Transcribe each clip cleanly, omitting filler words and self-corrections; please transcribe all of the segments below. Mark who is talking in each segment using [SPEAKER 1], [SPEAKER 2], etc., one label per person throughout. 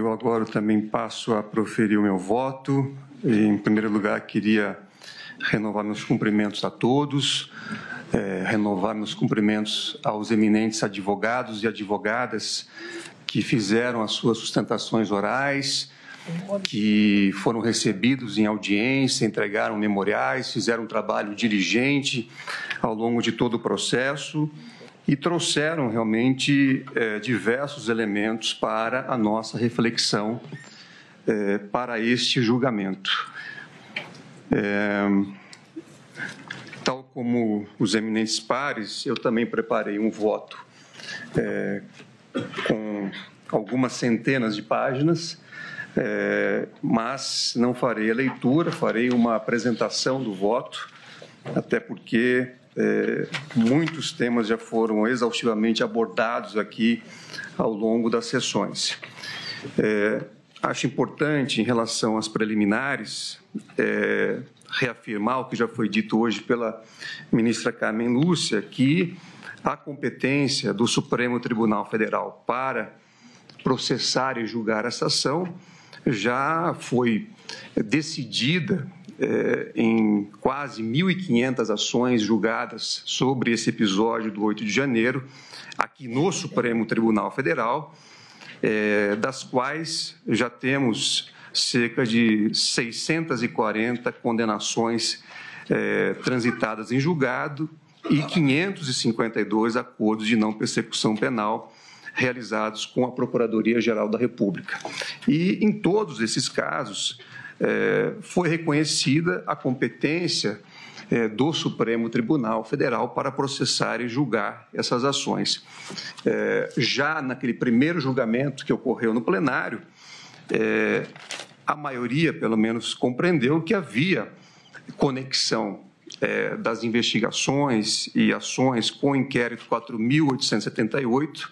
[SPEAKER 1] Eu agora também passo a proferir o meu voto. E, em primeiro lugar, queria renovar meus cumprimentos a todos, renovar meus cumprimentos aos eminentes advogados e advogadas que fizeram as suas sustentações orais, que foram recebidos em audiência, entregaram memoriais, fizeram um trabalho diligente ao longo de todo o processo e trouxeram realmente diversos elementos para a nossa reflexão para este julgamento. Tal como os eminentes pares, eu também preparei um voto com algumas centenas de páginas, mas não farei a leitura, farei uma apresentação do voto, até porque muitos temas já foram exaustivamente abordados aqui ao longo das sessões. Acho importante, em relação às preliminares, reafirmar o que já foi dito hoje pela ministra Carmen Lúcia, que a competência do Supremo Tribunal Federal para processar e julgar essa ação já foi decidida em quase 1.500 ações julgadas sobre esse episódio do 8 de janeiro, aqui no Supremo Tribunal Federal, das quais já temos cerca de 640 condenações transitadas em julgado e 552 acordos de não persecução penal realizados com a Procuradoria-Geral da República. E, em todos esses casos, foi reconhecida a competência do Supremo Tribunal Federal para processar e julgar essas ações. Já naquele primeiro julgamento que ocorreu no plenário, a maioria, pelo menos, compreendeu que havia conexão das investigações e ações com o inquérito 4.878,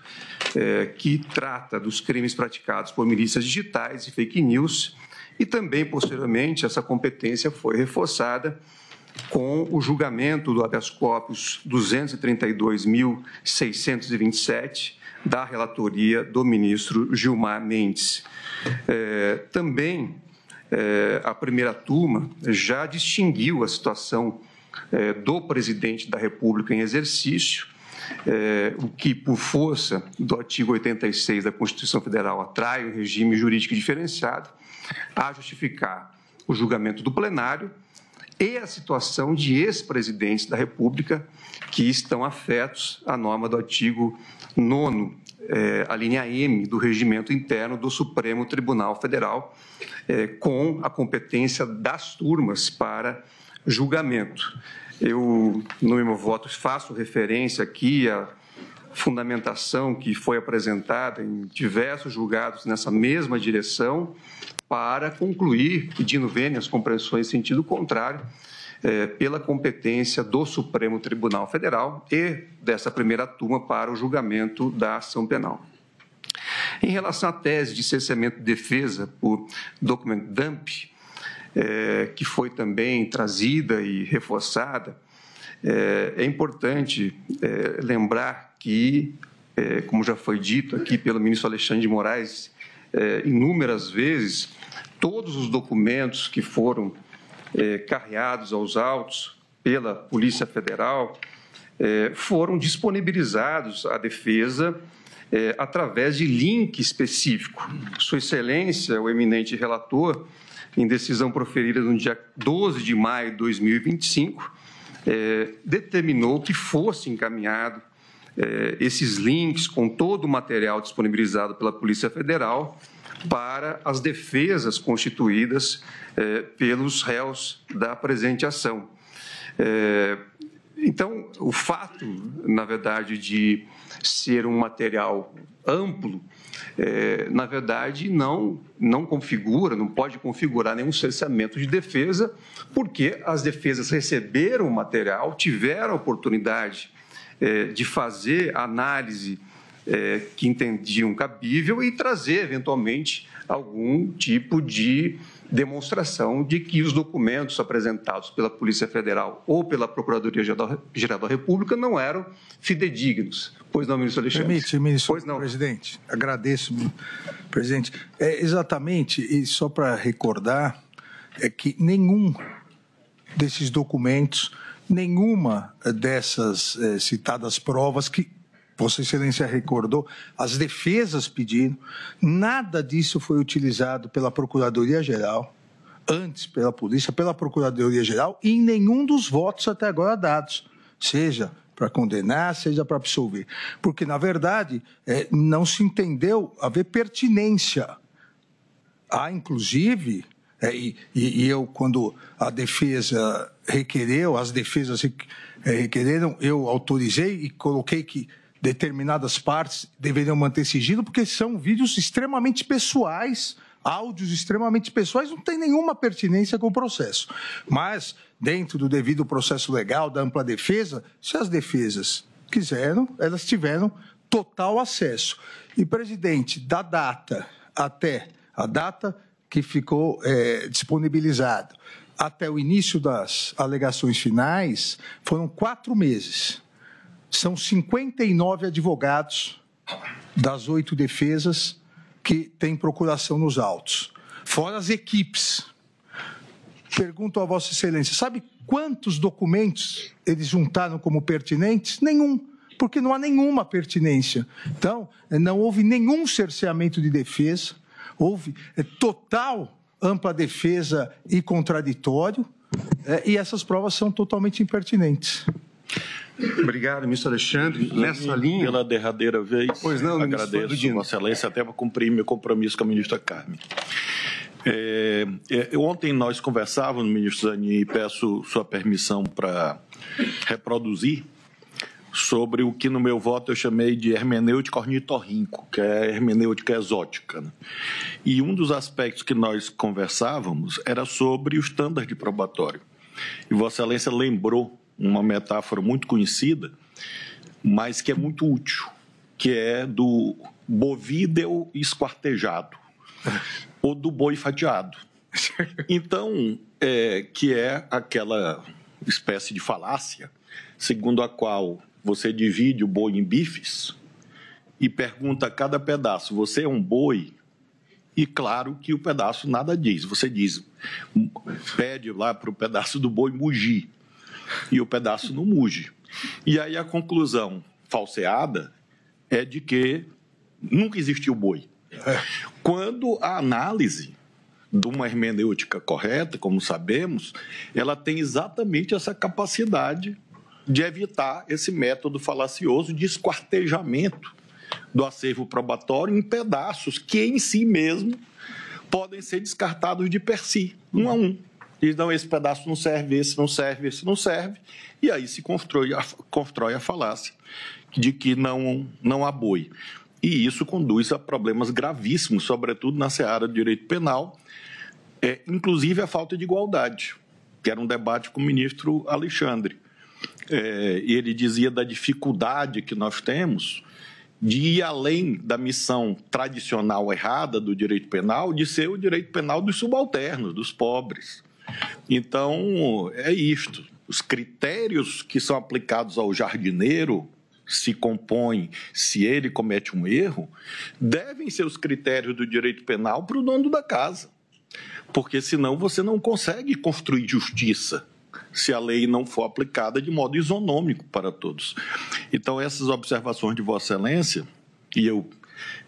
[SPEAKER 1] que trata dos crimes praticados por milícias digitais e fake news, e também, posteriormente, essa competência foi reforçada com o julgamento do habeas corpus 232.627 da relatoria do ministro Gilmar Mendes. Também a primeira turma já distinguiu a situação do presidente da República em exercício, o que, por força do artigo 86 da Constituição Federal, atrai um regime jurídico diferenciado, a justificar o julgamento do plenário e a situação de ex-presidentes da República que estão afetos à norma do artigo 9º, a linha M do regimento interno do Supremo Tribunal Federal, com a competência das turmas para julgamento. Eu, no meu voto, faço referência aqui à fundamentação que foi apresentada em diversos julgados nessa mesma direção para concluir, pedindo vênias compreensões em sentido contrário, pela competência do Supremo Tribunal Federal e dessa primeira turma para o julgamento da ação penal. Em relação à tese de cerceamento de defesa por document dump, que foi também trazida e reforçada, é importante lembrar que, como já foi dito aqui pelo ministro Alexandre de Moraes, inúmeras vezes, todos os documentos que foram carreados aos autos pela Polícia Federal foram disponibilizados à defesa através de link específico. Sua Excelência, o eminente relator, em decisão proferida no dia 12 de maio de 2025, determinou que fosse encaminhado esses links com todo o material disponibilizado pela Polícia Federal para as defesas constituídas pelos réus da presente ação. Então, o fato, na verdade, de ser um material amplo, na verdade, não configura, não pode configurar nenhum cerceamento de defesa, porque as defesas receberam o material, tiveram a oportunidade de fazer análise que entendiam cabível e trazer, eventualmente, algum tipo de demonstração de que os documentos apresentados pela Polícia Federal ou pela Procuradoria-Geral da República não eram fidedignos. Pois não, ministro Alexandre?
[SPEAKER 2] Permite, ministro,
[SPEAKER 1] pois não.
[SPEAKER 2] Presidente. Agradeço, presidente. Exatamente, e só para recordar, é que nenhum desses documentos, nenhuma dessas citadas provas que Vossa Excelência recordou, as defesas pediram, nada disso foi utilizado pela Procuradoria-Geral, antes pela Polícia, pela Procuradoria-Geral, e em nenhum dos votos até agora dados, seja para condenar, seja para absolver. Porque, na verdade, não se entendeu haver pertinência. Há, inclusive, e eu, quando a defesa requereu, as defesas requereram, eu autorizei e coloquei que determinadas partes deveriam manter sigilo, porque são vídeos extremamente pessoais, áudios extremamente pessoais, não tem nenhuma pertinência com o processo. Mas, dentro do devido processo legal, da ampla defesa, se as defesas quiseram, elas tiveram total acesso. E, presidente, da data até a data que ficou disponibilizado, até o início das alegações finais, foram 4 meses. São 59 advogados das 8 defesas que têm procuração nos autos, fora as equipes. Pergunto a Vossa Excelência, sabe quantos documentos eles juntaram como pertinentes? Nenhum, porque não há nenhuma pertinência. Então, não houve nenhum cerceamento de defesa, houve total ampla defesa e contraditório, e essas provas são totalmente impertinentes.
[SPEAKER 1] Obrigado, ministro Alexandre. Nessa linha...
[SPEAKER 3] Pela derradeira vez,
[SPEAKER 1] pois não,
[SPEAKER 3] agradeço Vossa Excelência até para cumprir meu compromisso com a ministra Carmen. Ontem nós conversávamos, ministro Zanin, e peço sua permissão para reproduzir sobre o que no meu voto eu chamei de hermenêutica ornitorrinco, que é hermenêutica exótica, né? E um dos aspectos que nós conversávamos era sobre o standard probatório. E Vossa Excelência lembrou uma metáfora muito conhecida, mas que é muito útil, que é do bovídeo esquartejado, ou do boi fatiado. Então, que é aquela espécie de falácia, segundo a qual você divide o boi em bifes e pergunta a cada pedaço, você é um boi? E claro que o pedaço nada diz. Você diz, pede lá para o pedaço do boi mugir, e o pedaço não muge. E aí a conclusão falseada é de que nunca existiu boi. Quando a análise de uma hermenêutica correta, como sabemos, ela tem exatamente essa capacidade de evitar esse método falacioso de esquartejamento do acervo probatório em pedaços que, em si mesmo, podem ser descartados de per si, um a um. Diz, não, esse pedaço não serve, esse não serve, esse não serve, e aí se constrói a falácia de que não há boi. E isso conduz a problemas gravíssimos, sobretudo na seara do direito penal, inclusive a falta de igualdade, que era um debate com o ministro Alexandre. E ele dizia da dificuldade que nós temos de ir além da missão tradicional errada do direito penal, de ser o direito penal dos subalternos, dos pobres. Então, é isto. Os critérios que são aplicados ao jardineiro se compõem se ele comete um erro, devem ser os critérios do direito penal para o dono da casa. Porque, senão, você não consegue construir justiça se a lei não for aplicada de modo isonômico para todos. Então, essas observações de Vossa Excelência, e eu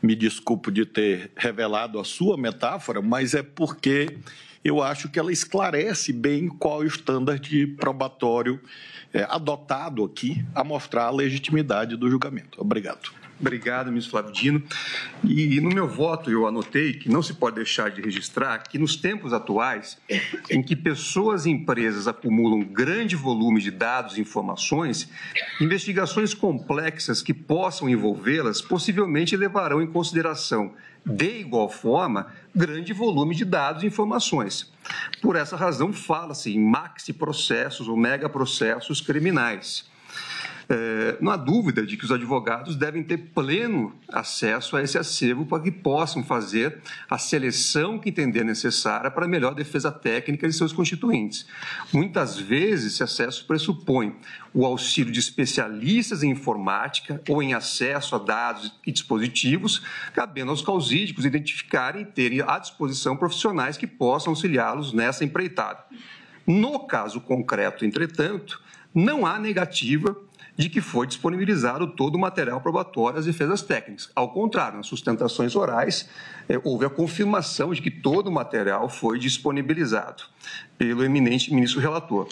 [SPEAKER 3] me desculpo de ter revelado a sua metáfora, mas é porque eu acho que ela esclarece bem qual é o standard probatório adotado aqui a mostrar a legitimidade do julgamento. Obrigado.
[SPEAKER 1] Obrigado, ministro Flávio Dino. E no meu voto eu anotei que não se pode deixar de registrar que nos tempos atuais, em que pessoas e empresas acumulam grande volume de dados e informações, investigações complexas que possam envolvê-las possivelmente levarão em consideração, de igual forma, grande volume de dados e informações. Por essa razão, fala-se em maxi-processos ou megaprocessos criminais. Não há dúvida de que os advogados devem ter pleno acesso a esse acervo para que possam fazer a seleção que entender necessária para a melhor defesa técnica de seus constituintes. Muitas vezes, esse acesso pressupõe o auxílio de especialistas em informática ou em acesso a dados e dispositivos, cabendo aos causídicos identificarem e terem à disposição profissionais que possam auxiliá-los nessa empreitada. No caso concreto, entretanto, não há negativa de que foi disponibilizado todo o material probatório às defesas técnicas. Ao contrário, nas sustentações orais, houve a confirmação de que todo o material foi disponibilizado pelo eminente ministro relator.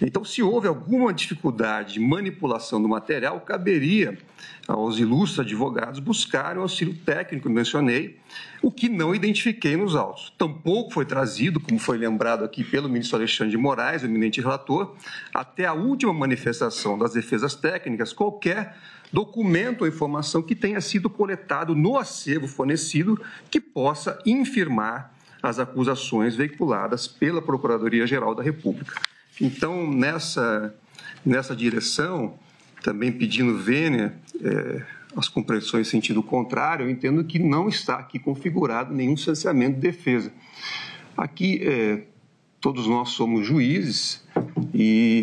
[SPEAKER 1] Então, se houve alguma dificuldade de manipulação do material, caberia aos ilustres advogados buscarem o auxílio técnico que mencionei, o que não identifiquei nos autos. Tampouco foi trazido, como foi lembrado aqui pelo ministro Alexandre de Moraes, o eminente relator, até a última manifestação das defesas técnicas, qualquer documento ou informação que tenha sido coletado no acervo fornecido que possa infirmar as acusações veiculadas pela Procuradoria-Geral da República. Então, nessa direção, também pedindo vênia as compreensões em sentido contrário, eu entendo que não está aqui configurado nenhum cerceamento de defesa. Aqui, todos nós somos juízes,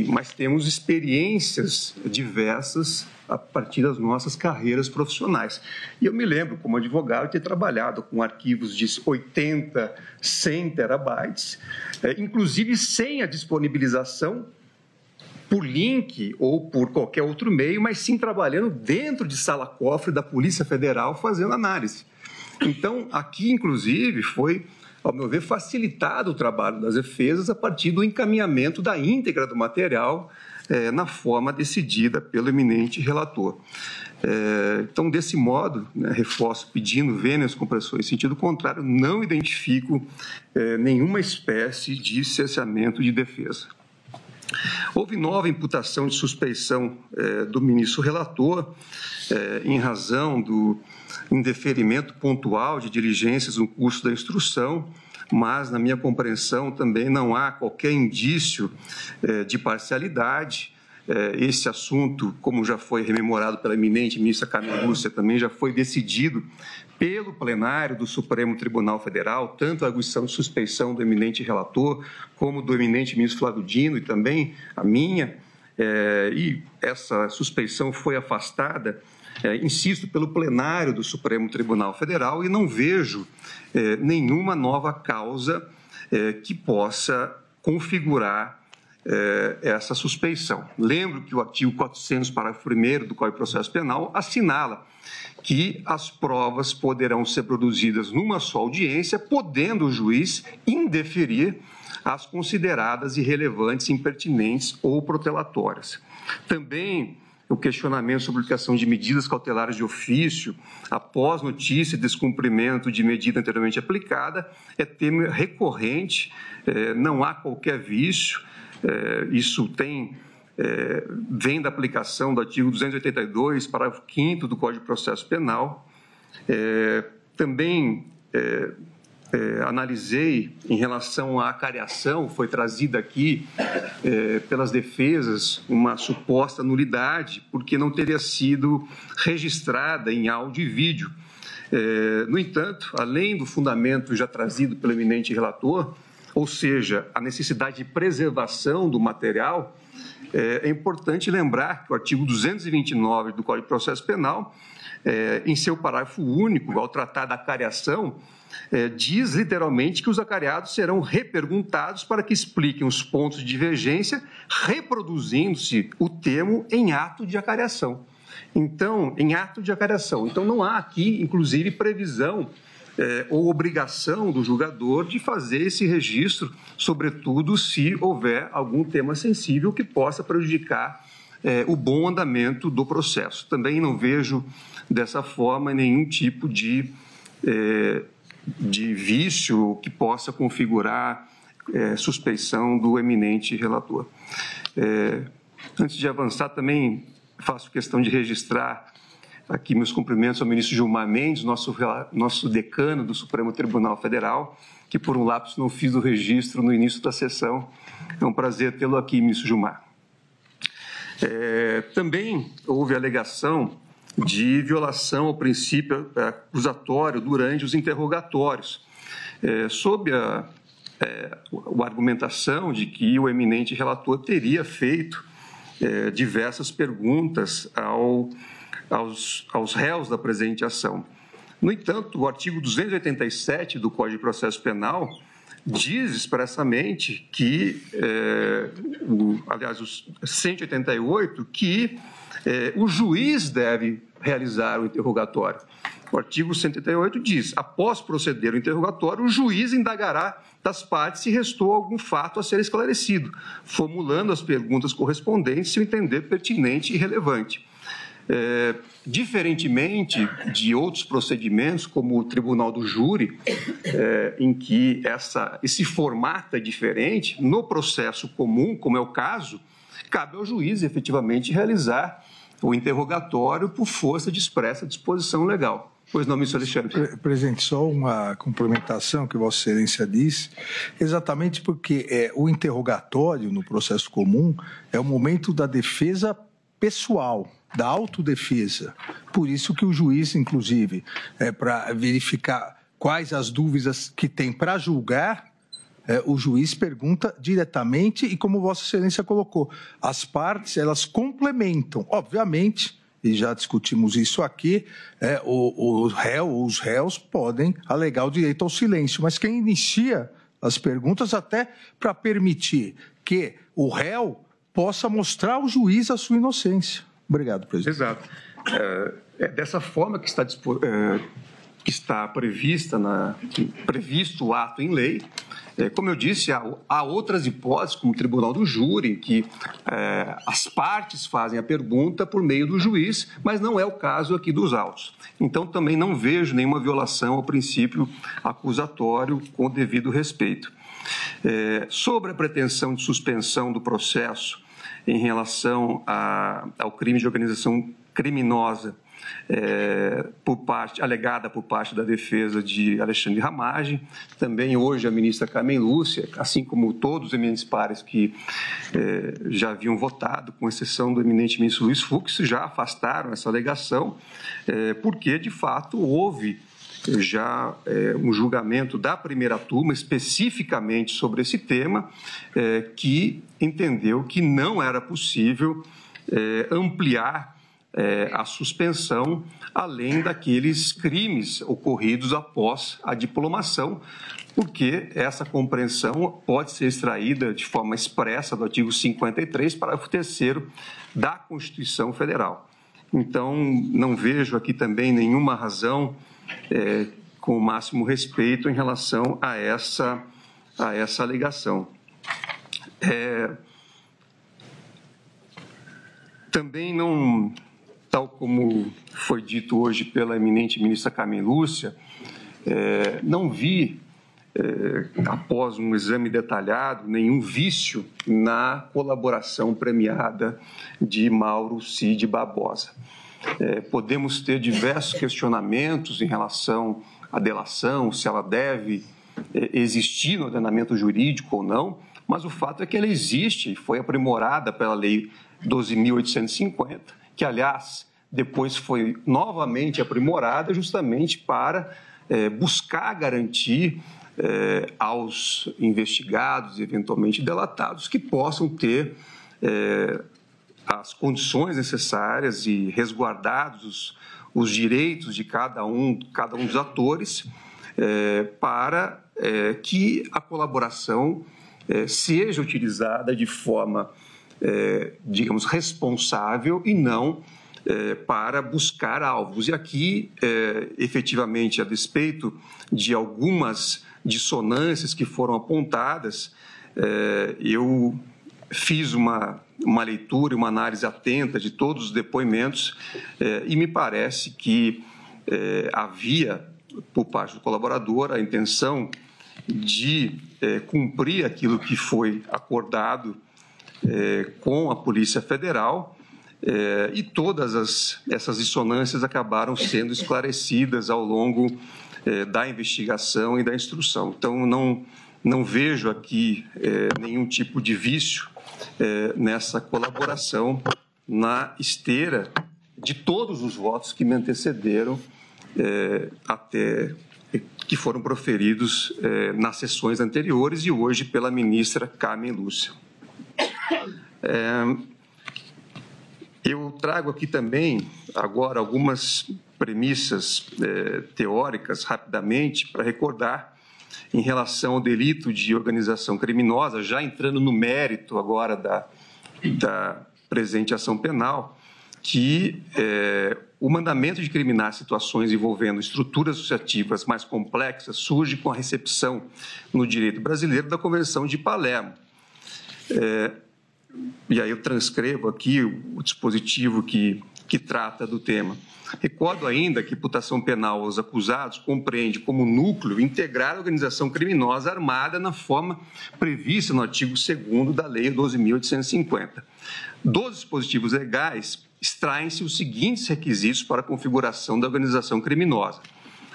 [SPEAKER 1] mas temos experiências diversas a partir das nossas carreiras profissionais. E eu me lembro, como advogado, de ter trabalhado com arquivos de 80, 100 terabytes, inclusive sem a disponibilização por link ou por qualquer outro meio, mas sim trabalhando dentro de sala-cofre da Polícia Federal fazendo análise. Então, aqui, inclusive, foi, ao meu ver, facilitado o trabalho das defesas a partir do encaminhamento da íntegra do material na forma decidida pelo eminente relator. Então, desse modo, reforço pedindo vênia às compressões em sentido contrário, não identifico nenhuma espécie de cerceamento de defesa. Houve nova imputação de suspeição do ministro relator em razão do indeferimento pontual de diligências no curso da instrução, mas, na minha compreensão, também não há qualquer indício de parcialidade. Esse assunto, como já foi rememorado pela eminente ministra Carmen Lúcia, também já foi decidido pelo plenário do Supremo Tribunal Federal, tanto a arguição de suspeição do eminente relator, como do eminente ministro Flávio Dino e também a minha, e essa suspeição foi afastada, insisto, pelo plenário do Supremo Tribunal Federal, e não vejo nenhuma nova causa que possa configurar essa suspeição. Lembro que o artigo 400, parágrafo 1º do Código de Processo Penal assinala que as provas poderão ser produzidas numa só audiência, podendo o juiz indeferir as consideradas irrelevantes, impertinentes ou protelatórias. Também o questionamento sobre a aplicação de medidas cautelares de ofício após notícia de descumprimento de medida anteriormente aplicada é tema recorrente, não há qualquer vício, isso vem da aplicação do artigo 282, parágrafo 5º do Código de Processo Penal. Também analisei em relação à acariação, foi trazida aqui pelas defesas uma suposta nulidade, porque não teria sido registrada em áudio e vídeo. No entanto, além do fundamento já trazido pelo eminente relator, ou seja, a necessidade de preservação do material, é importante lembrar que o artigo 229 do Código de Processo Penal, em seu parágrafo único, ao tratar da acariação, diz literalmente que os acariados serão reperguntados para que expliquem os pontos de divergência, reproduzindo-se o termo em ato de acariação. Então, em ato de acariação. Então, não há aqui, inclusive, previsão ou obrigação do julgador de fazer esse registro, sobretudo se houver algum tema sensível que possa prejudicar o bom andamento do processo. Também não vejo dessa forma nenhum tipo de vício que possa configurar suspeição do eminente relator. Antes de avançar, também faço questão de registrar aqui meus cumprimentos ao ministro Gilmar Mendes, nosso decano do Supremo Tribunal Federal, que por um lapso não fiz o registro no início da sessão. É um prazer tê-lo aqui, ministro Gilmar. Também houve alegação de violação ao princípio acusatório durante os interrogatórios, sob a argumentação de que o eminente relator teria feito diversas perguntas aos réus da presente ação. No entanto, o artigo 287 do Código de Processo Penal diz expressamente que, aliás, o 188, que o juiz deve realizar o interrogatório. O artigo 188 diz: após proceder o interrogatório, o juiz indagará das partes se restou algum fato a ser esclarecido, formulando as perguntas correspondentes se o entender pertinente e relevante. Diferentemente de outros procedimentos, como o tribunal do júri, em que esse formato é diferente, no processo comum, como é o caso, cabe ao juiz efetivamente realizar o interrogatório por força de expressa disposição legal. Pois não, ministro Alexandre.
[SPEAKER 2] Presidente, só uma complementação que Vossa Excelência disse, exatamente porque o interrogatório no processo comum é o momento da defesa pessoal, da autodefesa. Por isso que o juiz, inclusive, para verificar quais as dúvidas que tem para julgar, o juiz pergunta diretamente e, como Vossa Excelência colocou, as partes, elas complementam, obviamente, e já discutimos isso aqui, os réus podem alegar o direito ao silêncio, mas quem inicia as perguntas até para permitir que o réu possa mostrar ao juiz a sua inocência. Obrigado, presidente.
[SPEAKER 1] Exato. É dessa forma que está previsto o ato em lei. Como eu disse, há outras hipóteses, como o tribunal do júri, em que as partes fazem a pergunta por meio do juiz, mas não é o caso aqui dos autos. Então, também não vejo nenhuma violação ao princípio acusatório com o devido respeito. Sobre a pretensão de suspensão do processo em relação ao crime de organização criminosa, alegada por parte da defesa de Alexandre Ramagem. Também hoje a ministra Carmen Lúcia, assim como todos os eminentes pares que já haviam votado, com exceção do eminente ministro Luiz Fux, já afastaram essa alegação, porque de fato houve já um julgamento da primeira turma especificamente sobre esse tema, que entendeu que não era possível ampliar a suspensão, além daqueles crimes ocorridos após a diplomação, porque essa compreensão pode ser extraída de forma expressa do artigo 53, parágrafo 3º da Constituição Federal. Então, não vejo aqui também nenhuma razão, com o máximo respeito, em relação a essa alegação. Também não, tal como foi dito hoje pela eminente ministra Carmen Lúcia, não vi, após um exame detalhado, nenhum vício na colaboração premiada de Mauro Cid Barbosa. Podemos ter diversos questionamentos em relação à delação, se ela deve existir no ordenamento jurídico ou não, mas o fato é que ela existe e foi aprimorada pela Lei 12.850, que, aliás, depois foi novamente aprimorada justamente para buscar garantir aos investigados e eventualmente delatados que possam ter as condições necessárias e resguardados os direitos de cada um dos atores para que a colaboração seja utilizada de forma, digamos, responsável e não para buscar alvos. E aqui, efetivamente, a despeito de algumas dissonâncias que foram apontadas, eu fiz uma leitura e uma análise atenta de todos os depoimentos e me parece que havia, por parte do colaborador, a intenção de cumprir aquilo que foi acordado com a Polícia Federal, e todas essas dissonâncias acabaram sendo esclarecidas ao longo da investigação e da instrução. Então, não vejo aqui nenhum tipo de vício nessa colaboração na esteira de todos os votos que me antecederam que foram proferidos nas sessões anteriores e hoje pela ministra Carmen Lúcia. Eu trago aqui também, agora, algumas premissas teóricas, rapidamente, para recordar, em relação ao delito de organização criminosa, já entrando no mérito agora da presente ação penal, que o mandamento de criminar situações envolvendo estruturas associativas mais complexas surge com a recepção no direito brasileiro da Convenção de Palermo. E aí eu transcrevo aqui o dispositivo que trata do tema. Recordo ainda que a imputação penal aos acusados compreende como núcleo integrar a organização criminosa armada na forma prevista no artigo 2º da Lei 12.850. Dos dispositivos legais, extraem-se os seguintes requisitos para a configuração da organização criminosa: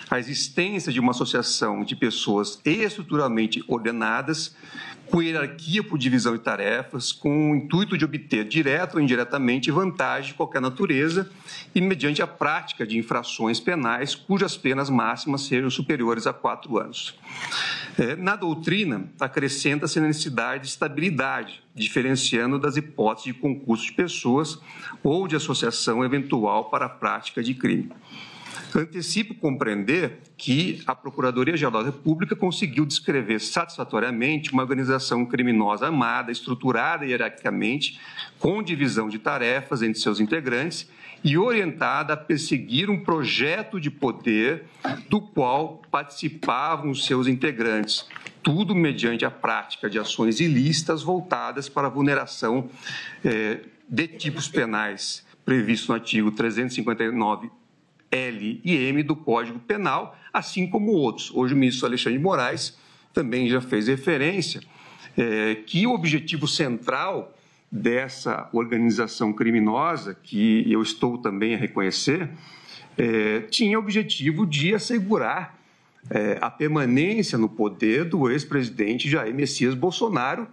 [SPEAKER 1] a existência de uma associação de pessoas estruturalmente ordenadas, com hierarquia por divisão de tarefas, com o intuito de obter, direto ou indiretamente, vantagem de qualquer natureza e mediante a prática de infrações penais cujas penas máximas sejam superiores a 4 anos. Na doutrina, acrescenta-se a necessidade de estabilidade, diferenciando das hipóteses de concurso de pessoas ou de associação eventual para a prática de crime. Antecipo compreender que a Procuradoria-Geral da República conseguiu descrever satisfatoriamente uma organização criminosa armada, estruturada hierarquicamente, com divisão de tarefas entre seus integrantes e orientada a perseguir um projeto de poder do qual participavam os seus integrantes, tudo mediante a prática de ações ilícitas voltadas para a vulneração de tipos penais previstos no artigo 359 L e M do Código Penal, assim como outros. Hoje o ministro Alexandre de Moraes também já fez referência que o objetivo central dessa organização criminosa, que eu estou também a reconhecer, tinha o objetivo de assegurar a permanência no poder do ex-presidente Jair Messias Bolsonaro,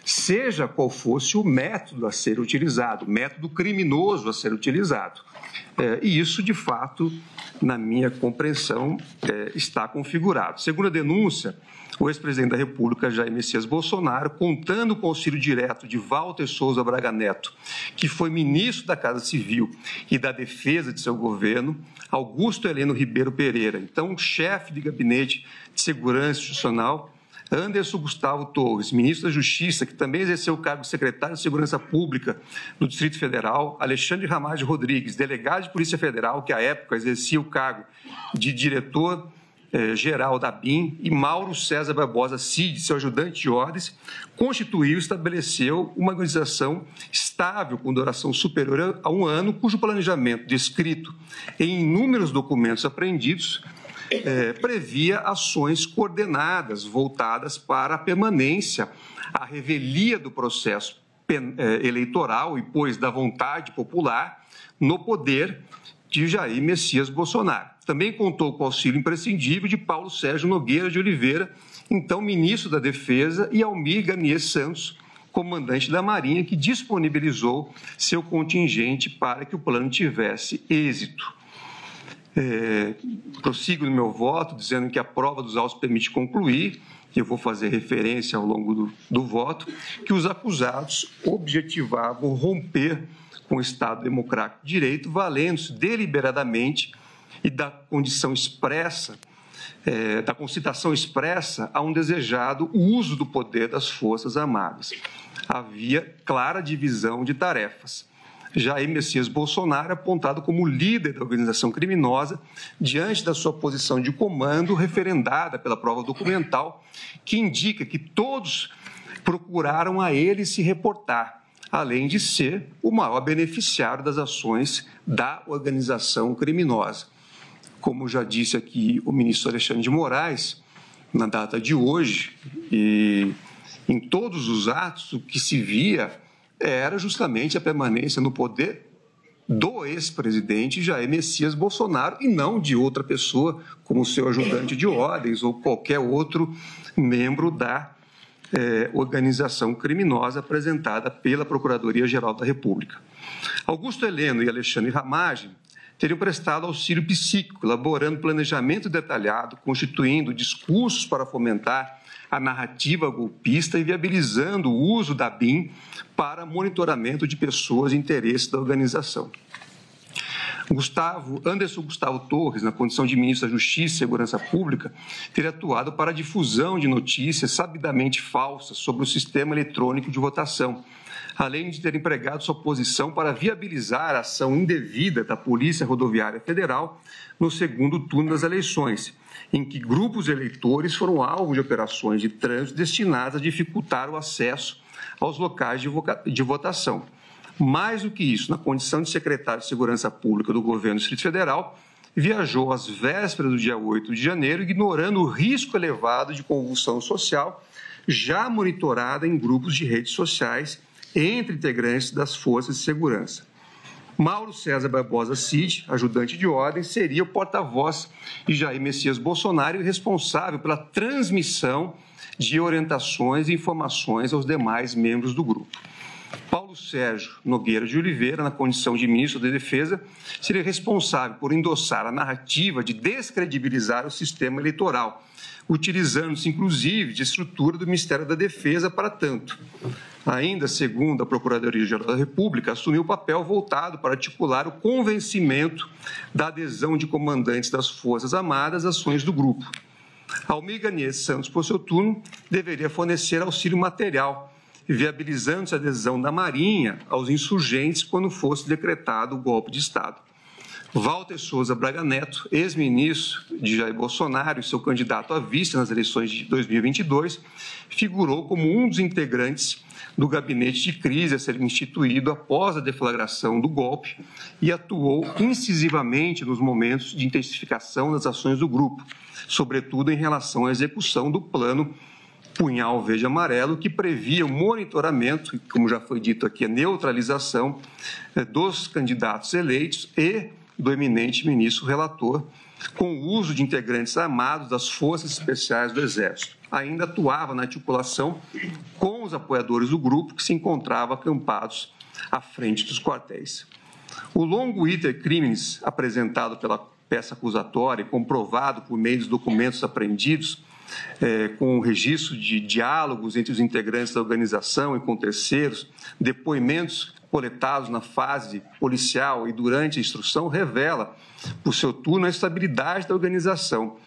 [SPEAKER 1] seja qual fosse o método a ser utilizado, o método criminoso a ser utilizado. E isso, de fato, na minha compreensão, está configurado. Segundo a denúncia, o ex-presidente da República, Jair Messias Bolsonaro, contando com o auxílio direto de Walter Souza Braga Neto, que foi ministro da Casa Civil e da Defesa de seu governo, Augusto Heleno Ribeiro Pereira, então chefe de Gabinete de Segurança Institucional, Anderson Gustavo Torres, ministro da Justiça, que também exerceu o cargo de secretário de Segurança Pública do Distrito Federal, Alexandre Ramage Rodrigues, delegado de Polícia Federal, que à época exercia o cargo de diretor-geral da BIM, e Mauro César Barbosa Cid, seu ajudante de ordens, constituiu e estabeleceu uma organização estável com duração superior a 1 ano, cujo planejamento descrito em inúmeros documentos apreendidos previa ações coordenadas voltadas para a permanência, a revelia do processo eleitoral e, pois, da vontade popular no poder de Jair Messias Bolsonaro. Também contou com o auxílio imprescindível de Paulo Sérgio Nogueira de Oliveira, então ministro da Defesa, e Almir Garnier Santos, comandante da Marinha, que disponibilizou seu contingente para que o plano tivesse êxito. Prossigo no meu voto, dizendo que a prova dos autos permite concluir, e eu vou fazer referência ao longo do voto, que os acusados objetivavam romper com o Estado Democrático de Direito, valendo-se deliberadamente e da condição expressa, da concitação expressa a um desejado uso do poder das Forças Armadas. Havia clara divisão de tarefas. Jair Messias Bolsonaro é apontado como líder da organização criminosa diante da sua posição de comando referendada pela prova documental, que indica que todos procuraram a ele se reportar, além de ser o maior beneficiário das ações da organização criminosa. Como já disse aqui o ministro Alexandre de Moraes, na data de hoje, e em todos os atos, o que se via era justamente a permanência no poder do ex-presidente Jair Messias Bolsonaro e não de outra pessoa, como seu ajudante de ordens ou qualquer outro membro da organização criminosa apresentada pela Procuradoria-Geral da República. Augusto Heleno e Alexandre Ramagem teriam prestado auxílio psíquico, elaborando planejamento detalhado, constituindo discursos para fomentar a narrativa golpista e viabilizando o uso da BIM para monitoramento de pessoas e interesses da organização. Anderson Gustavo Torres, na condição de ministro da Justiça e Segurança Pública, teria atuado para a difusão de notícias sabidamente falsas sobre o sistema eletrônico de votação, além de ter empregado sua posição para viabilizar a ação indevida da Polícia Rodoviária Federal no segundo turno das eleições, em que grupos de eleitores foram alvo de operações de trânsito destinadas a dificultar o acesso aos locais de votação. Mais do que isso, na condição de secretário de Segurança Pública do governo do Distrito Federal, viajou às vésperas do dia 8 de janeiro, ignorando o risco elevado de convulsão social, já monitorada em grupos de redes sociais entre integrantes das forças de segurança. Mauro César Barbosa Cid, ajudante de ordem, seria o porta-voz de Jair Messias Bolsonaro e responsável pela transmissão de orientações e informações aos demais membros do grupo. Paulo Sérgio Nogueira de Oliveira, na condição de ministro da Defesa, seria responsável por endossar a narrativa de descredibilizar o sistema eleitoral, utilizando-se, inclusive, de estrutura do Ministério da Defesa para tanto. Ainda, segundo a Procuradoria-Geral da República, assumiu o papel voltado para articular o convencimento da adesão de comandantes das Forças Armadas às ações do grupo. Almir Garnier Santos, por seu turno, deveria fornecer auxílio material, viabilizando a adesão da Marinha aos insurgentes quando fosse decretado o golpe de Estado. Walter Souza Braga Neto, ex-ministro de Jair Bolsonaro e seu candidato à vice nas eleições de 2022, figurou como um dos integrantes do gabinete de crise a ser instituído após a deflagração do golpe e atuou incisivamente nos momentos de intensificação das ações do grupo, sobretudo em relação à execução do plano Punhal Verde e Amarelo, que previa o monitoramento e, como já foi dito aqui, a neutralização dos candidatos eleitos e do eminente ministro relator, com o uso de integrantes armados das Forças Especiais do Exército. Ainda atuava na articulação com os apoiadores do grupo, que se encontravam acampados à frente dos quartéis. O longo iter crimes apresentado pela peça acusatória e comprovado por meio dos documentos apreendidos, com o registro de diálogos entre os integrantes da organização e com terceiros, depoimentos coletados na fase policial e durante a instrução, revela, por seu turno, a estabilidade da organização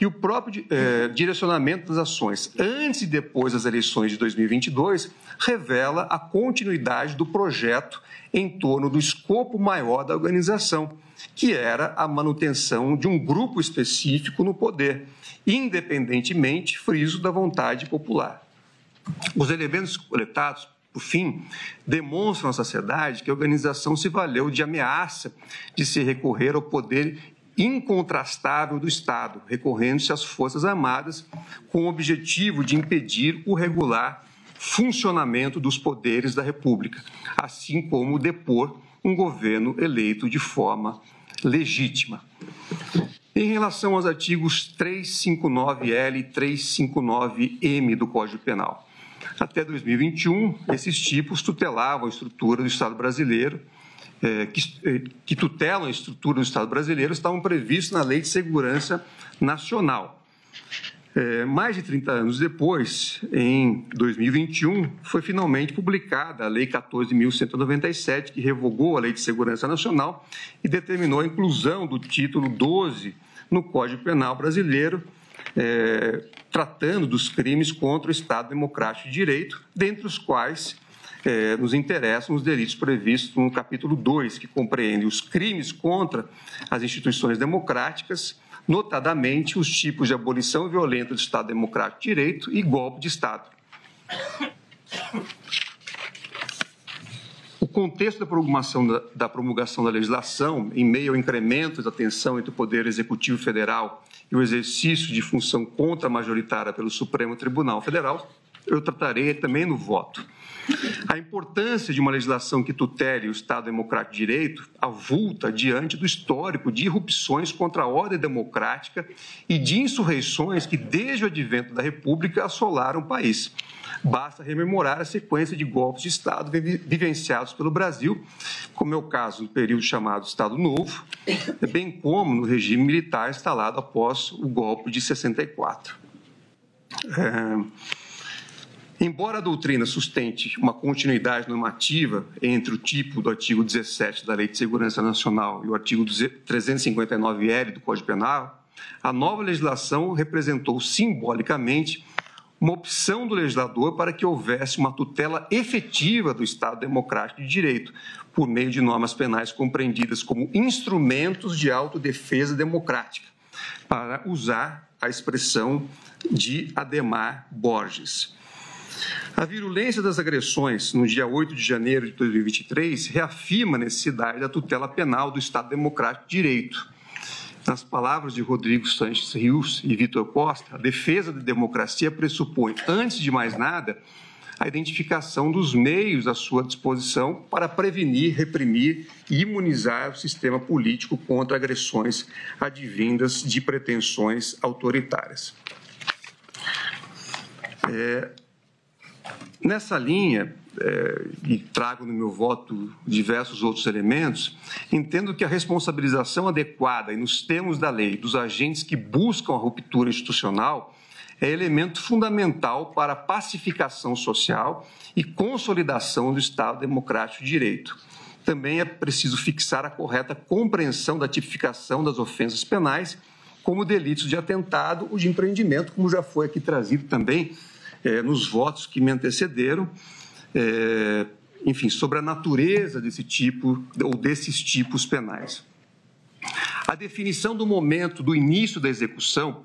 [SPEAKER 1] e o próprio direcionamento das ações, antes e depois das eleições de 2022, revela a continuidade do projeto em torno do escopo maior da organização, que era a manutenção de um grupo específico no poder, independentemente, friso, da vontade popular. Os elementos coletados, por fim, demonstram à sociedade que a organização se valeu de ameaça de se recorrer ao poder incontrastável do Estado, recorrendo-se às Forças Armadas, com o objetivo de impedir o regular funcionamento dos poderes da República, assim como depor um governo eleito de forma legítima. Em relação aos artigos 359L e 359M do Código Penal, até 2021, esses tipos tutelavam a estrutura do Estado brasileiro, que tutelam a estrutura do Estado brasileiro, estavam previstos na Lei de Segurança Nacional. Mais de 30 anos depois, em 2021, foi finalmente publicada a Lei 14.197, que revogou a Lei de Segurança Nacional e determinou a inclusão do título 12 no Código Penal brasileiro, tratando dos crimes contra o Estado Democrático de Direito, dentre os quais nos interessam os delitos previstos no capítulo 2, que compreende os crimes contra as instituições democráticas, notadamente os tipos de abolição violenta do Estado Democrático de Direito e golpe de Estado. O contexto da promulgação da legislação, em meio ao incremento da tensão entre o Poder Executivo Federal e o exercício de função contra-majoritária pelo Supremo Tribunal Federal, eu tratarei também no voto. A importância de uma legislação que tutele o Estado Democrático de Direito avulta diante do histórico de irrupções contra a ordem democrática e de insurreições que, desde o advento da República, assolaram o país. Basta rememorar a sequência de golpes de Estado vivenciados pelo Brasil, como é o caso do período chamado Estado Novo, bem como no regime militar instalado após o golpe de 64. Embora a doutrina sustente uma continuidade normativa entre o tipo do artigo 17 da Lei de Segurança Nacional e o artigo 359-L do Código Penal, a nova legislação representou simbolicamente uma opção do legislador para que houvesse uma tutela efetiva do Estado Democrático de Direito, por meio de normas penais compreendidas como instrumentos de autodefesa democrática, para usar a expressão de Adhemar Borges. A virulência das agressões no dia 8 de janeiro de 2023 reafirma a necessidade da tutela penal do Estado Democrático de Direito. Nas palavras de Rodrigo Sanches Rios e Vitor Costa, a defesa da democracia pressupõe, antes de mais nada, a identificação dos meios à sua disposição para prevenir, reprimir e imunizar o sistema político contra agressões advindas de pretensões autoritárias. Nessa linha, e trago no meu voto diversos outros elementos, entendo que a responsabilização adequada e nos termos da lei dos agentes que buscam a ruptura institucional é elemento fundamental para a pacificação social e consolidação do Estado Democrático de Direito. Também é preciso fixar a correta compreensão da tipificação das ofensas penais como delitos de atentado ou de empreendimento, como já foi aqui trazido também nos votos que me antecederam, enfim, sobre a natureza desse tipo ou desses tipos penais. A definição do momento do início da execução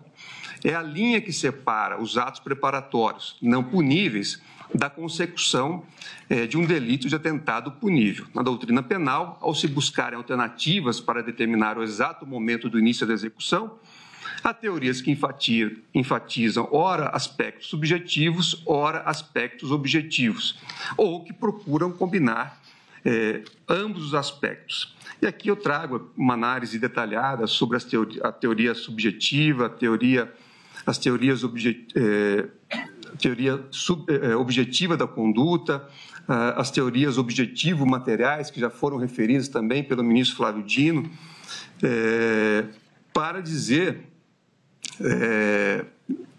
[SPEAKER 1] é a linha que separa os atos preparatórios não puníveis da consecução de um delito de atentado punível. Na doutrina penal, ao se buscarem alternativas para determinar o exato momento do início da execução, há teorias que enfatizam, ora, aspectos subjetivos, ora, aspectos objetivos, ou que procuram combinar ambos os aspectos. E aqui eu trago uma análise detalhada sobre a teoria subjetiva, teoria objetiva da conduta, as teorias objetivo-materiais, que já foram referidas também pelo ministro Flávio Dino, para dizer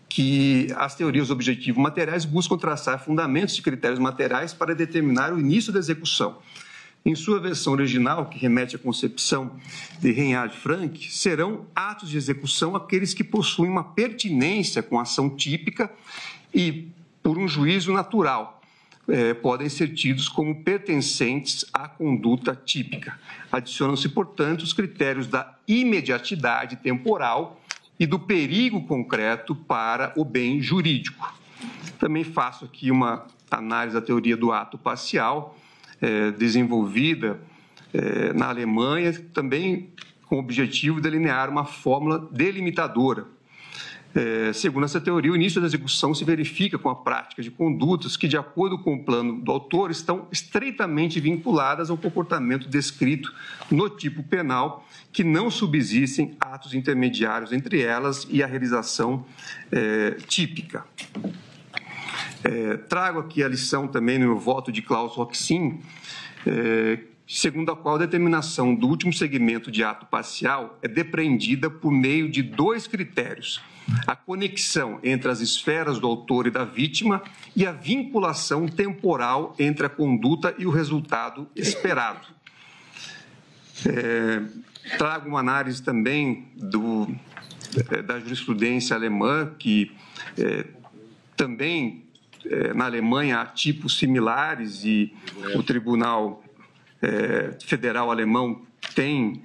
[SPEAKER 1] que as teorias objetivo-materiais buscam traçar fundamentos e critérios materiais para determinar o início da execução. Em sua versão original, que remete à concepção de Reinhard Frank, serão atos de execução aqueles que possuem uma pertinência com a ação típica e, por um juízo natural, podem ser tidos como pertencentes à conduta típica. Adicionam-se, portanto, os critérios da imediatidade temporal e do perigo concreto para o bem jurídico. Também faço aqui uma análise da teoria do ato parcial, desenvolvida na Alemanha, também com o objetivo de delinear uma fórmula delimitadora. Segundo essa teoria, o início da execução se verifica com a prática de condutas que, de acordo com o plano do autor, estão estreitamente vinculadas ao comportamento descrito no tipo penal, que não subsistem atos intermediários entre elas e a realização típica. Trago aqui a lição também no meu voto de Klaus Roxin, segundo a qual a determinação do último segmento de ato parcial é depreendida por meio de dois critérios: a conexão entre as esferas do autor e da vítima e a vinculação temporal entre a conduta e o resultado esperado. Trago uma análise também da jurisprudência alemã, que também na Alemanha há tipos similares e o Tribunal Federal Alemão tem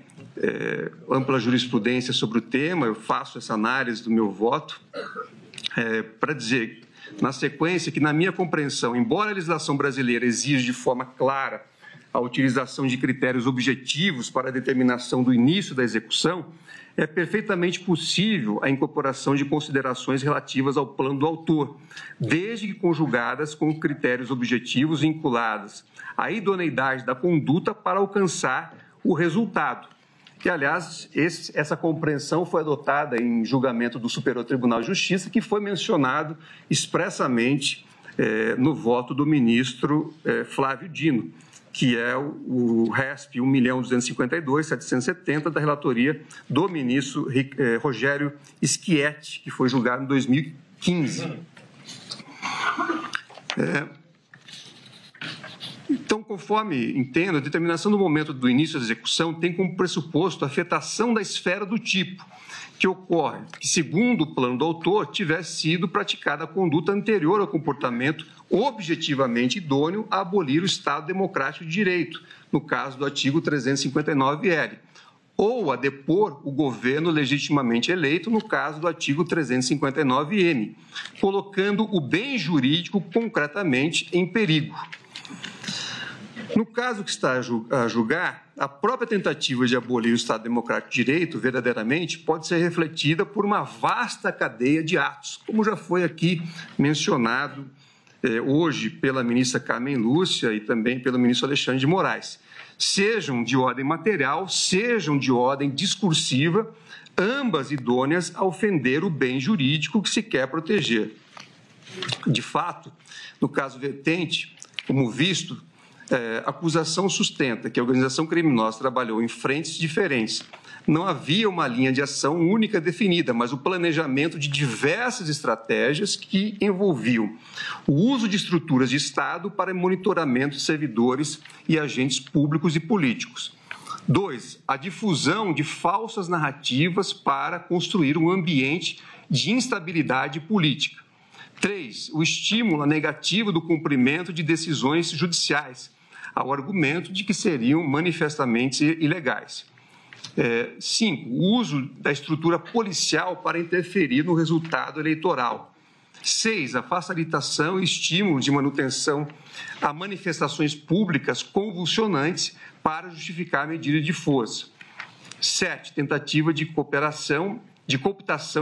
[SPEAKER 1] ampla jurisprudência sobre o tema. Eu faço essa análise do meu voto para dizer, na sequência, que, na minha compreensão, embora a legislação brasileira exija de forma clara a utilização de critérios objetivos para a determinação do início da execução, é perfeitamente possível a incorporação de considerações relativas ao plano do autor, desde que conjugadas com critérios objetivos vinculados à idoneidade da conduta para alcançar o resultado. Que, aliás, essa compreensão foi adotada em julgamento do Superior Tribunal de Justiça, que foi mencionado expressamente no voto do ministro Flávio Dino, que é o RESP 1.252.770 da relatoria do ministro Rogério Schietti, que foi julgado em 2015. Então, conforme entendo, a determinação do momento do início da execução tem como pressuposto a afetação da esfera do tipo, que ocorre que, segundo o plano do autor, tivesse sido praticada a conduta anterior ao comportamento objetivamente idôneo a abolir o Estado Democrático de Direito, no caso do artigo 359-L, ou a depor o governo legitimamente eleito, no caso do artigo 359-M, colocando o bem jurídico concretamente em perigo. No caso que está a julgar, a própria tentativa de abolir o Estado Democrático de Direito, verdadeiramente, pode ser refletida por uma vasta cadeia de atos, como já foi aqui mencionado hoje pela ministra Carmen Lúcia e também pelo ministro Alexandre de Moraes. Sejam de ordem material, sejam de ordem discursiva, ambas idôneas a ofender o bem jurídico que se quer proteger. De fato, no caso vertente, como visto, a acusação sustenta que a organização criminosa trabalhou em frentes diferentes. Não havia uma linha de ação única definida, mas o planejamento de diversas estratégias que envolviam o uso de estruturas de Estado para monitoramento de servidores e agentes públicos e políticos. 2. A difusão de falsas narrativas para construir um ambiente de instabilidade política. 3. O estímulo negativo do cumprimento de decisões judiciais, ao argumento de que seriam manifestamente ilegais. 5. O uso da estrutura policial para interferir no resultado eleitoral. 6. A facilitação e estímulo de manutenção a manifestações públicas convulsionantes para justificar medida de força. 7. Tentativa de cooptação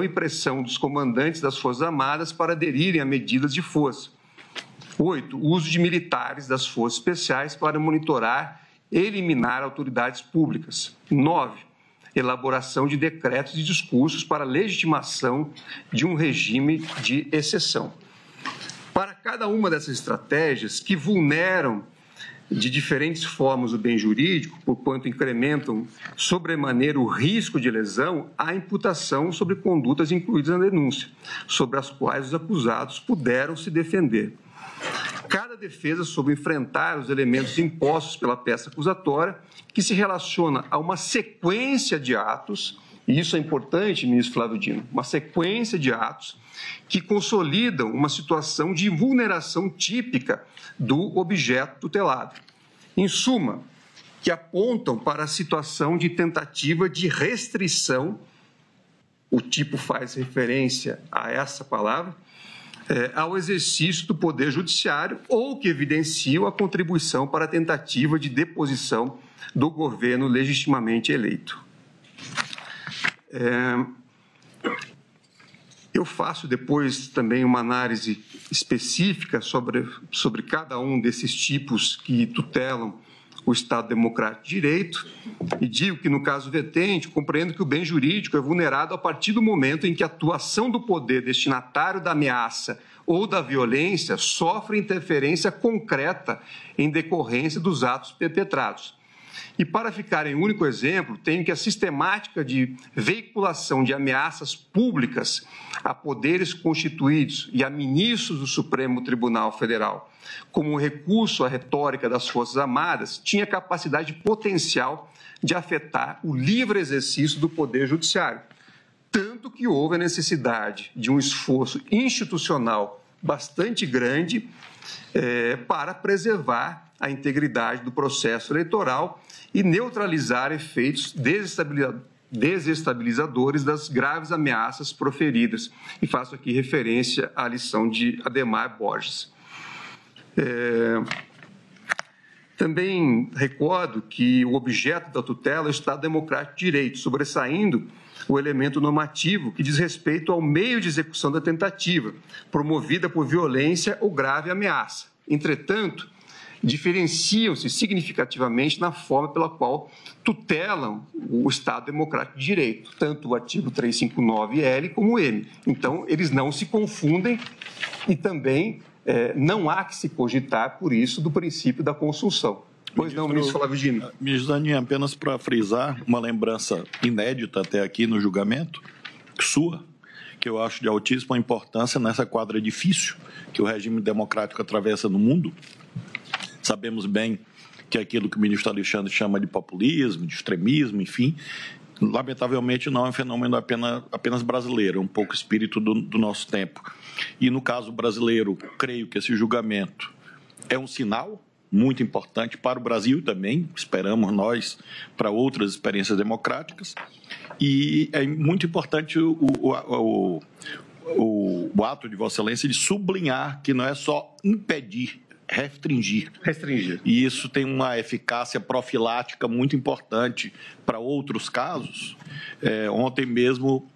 [SPEAKER 1] e pressão dos comandantes das Forças Armadas para aderirem a medidas de força. 8. O uso de militares das Forças Especiais para monitorar e eliminar autoridades públicas. 9. Elaboração de decretos e discursos para legitimação de um regime de exceção. Para cada uma dessas estratégias que vulneram de diferentes formas o bem jurídico, porquanto incrementam sobremaneira o risco de lesão, há imputação sobre condutas incluídas na denúncia, sobre as quais os acusados puderam se defender. Cada defesa soube enfrentar os elementos impostos pela peça acusatória, que se relaciona a uma sequência de atos, e isso é importante, ministro Flávio Dino, uma sequência de atos que consolidam uma situação de vulneração típica do objeto tutelado. Em suma, que apontam para a situação de tentativa de restrição, o tipo faz referência a essa palavra, ao exercício do Poder Judiciário ou que evidenciam a contribuição para a tentativa de deposição do governo legitimamente eleito. Eu faço depois também uma análise específica sobre cada um desses tipos que tutelam o Estado Democrático de Direito e digo que, no caso vertente, compreendo que o bem jurídico é vulnerado a partir do momento em que a atuação do poder destinatário da ameaça ou da violência sofre interferência concreta em decorrência dos atos perpetrados. E, para ficar em único exemplo, tenho que a sistemática de veiculação de ameaças públicas a poderes constituídos e a ministros do Supremo Tribunal Federal, como recurso à retórica das Forças Armadas, tinha capacidade potencial de afetar o livre exercício do Poder Judiciário, tanto que houve a necessidade de um esforço institucional bastante grande para preservar a integridade do processo eleitoral e neutralizar efeitos desestabilizadores das graves ameaças proferidas. E faço aqui referência à lição de Adhemar Borges. Também recordo que o objeto da tutela é o Estado Democrático de Direito, sobressaindo o elemento normativo que diz respeito ao meio de execução da tentativa, promovida por violência ou grave ameaça. Entretanto, diferenciam-se significativamente na forma pela qual tutelam o Estado Democrático de Direito, tanto o artigo 359-L como o M. Então, eles não se confundem e também não há que se cogitar, por isso, do princípio da consunção. Pois não, ministro Flávio Dino.
[SPEAKER 3] Ministro Zanin, apenas para frisar uma lembrança inédita até aqui no julgamento, sua, que eu acho de altíssima importância nessa quadra difícil que o regime democrático atravessa no mundo. Sabemos bem que aquilo que o ministro Alexandre chama de populismo, de extremismo, enfim, lamentavelmente não é um fenômeno apenas brasileiro, é um pouco espírito do nosso tempo. E no caso brasileiro, creio que esse julgamento é um sinal muito importante para o Brasil também, esperamos nós, para outras experiências democráticas, e é muito importante o ato de Vossa Excelência de sublinhar que não é só impedir, restringir. E isso tem uma eficácia profilática muito importante para outros casos. Ontem mesmo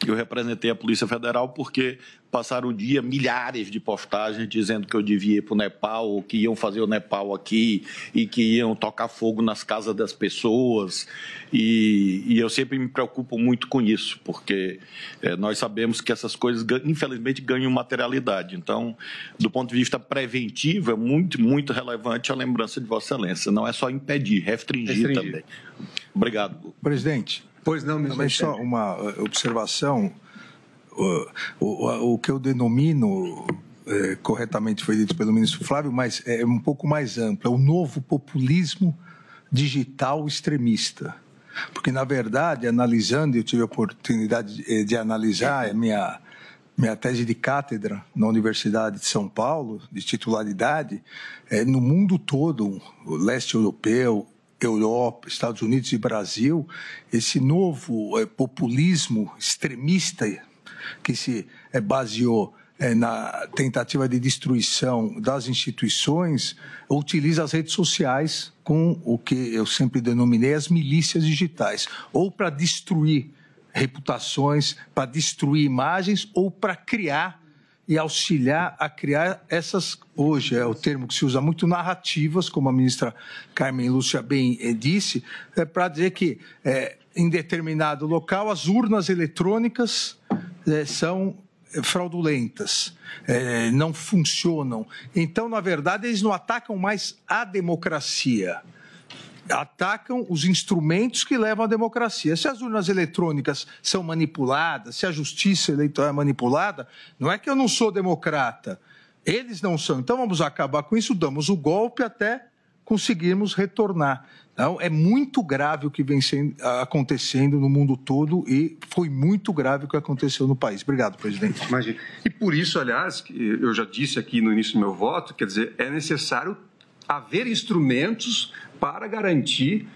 [SPEAKER 3] eu representei a Polícia Federal porque passaram o dia milhares de postagens dizendo que eu devia ir para o Nepal, ou que iam fazer o Nepal aqui e que iam tocar fogo nas casas das pessoas. E eu sempre me preocupo muito com isso, porque nós sabemos que essas coisas, infelizmente, ganham materialidade. Então, do ponto de vista preventivo, é muito, muito relevante a lembrança de Vossa Excelência. Não é só impedir, restringir. Também. Obrigado.
[SPEAKER 2] Presidente.
[SPEAKER 1] Pois não, ministro.
[SPEAKER 2] Mas só uma observação. O que eu denomino, corretamente foi dito pelo ministro Flávio, mas é um pouco mais amplo, é o novo populismo digital extremista. Porque, na verdade, analisando, eu tive a oportunidade de analisar a minha tese de cátedra na Universidade de São Paulo, de titularidade, no mundo todo, o leste europeu, Europa, Estados Unidos e Brasil, esse novo populismo extremista que se baseou na tentativa de destruição das instituições, utiliza as redes sociais com o que eu sempre denominei as milícias digitais, ou para destruir reputações, para destruir imagens, ou para criar e auxiliar a criar essas, hoje é o termo que se usa muito, narrativas, como a ministra Carmen Lúcia bem disse, para dizer que em determinado local as urnas eletrônicas são fraudulentas, não funcionam. Então, na verdade, eles não atacam mais a democracia, atacam os instrumentos que levam à democracia. Se as urnas eletrônicas são manipuladas, se a justiça eleitoral é manipulada, não é que eu não sou democrata, eles não são. Então vamos acabar com isso, damos o golpe até conseguirmos retornar. Então, é muito grave o que vem acontecendo no mundo todo e foi muito grave o que aconteceu no país. Obrigado, presidente.
[SPEAKER 1] Imagina. E por isso, aliás, eu já disse aqui no início do meu voto, quer dizer, é necessário haver instrumentos para garantir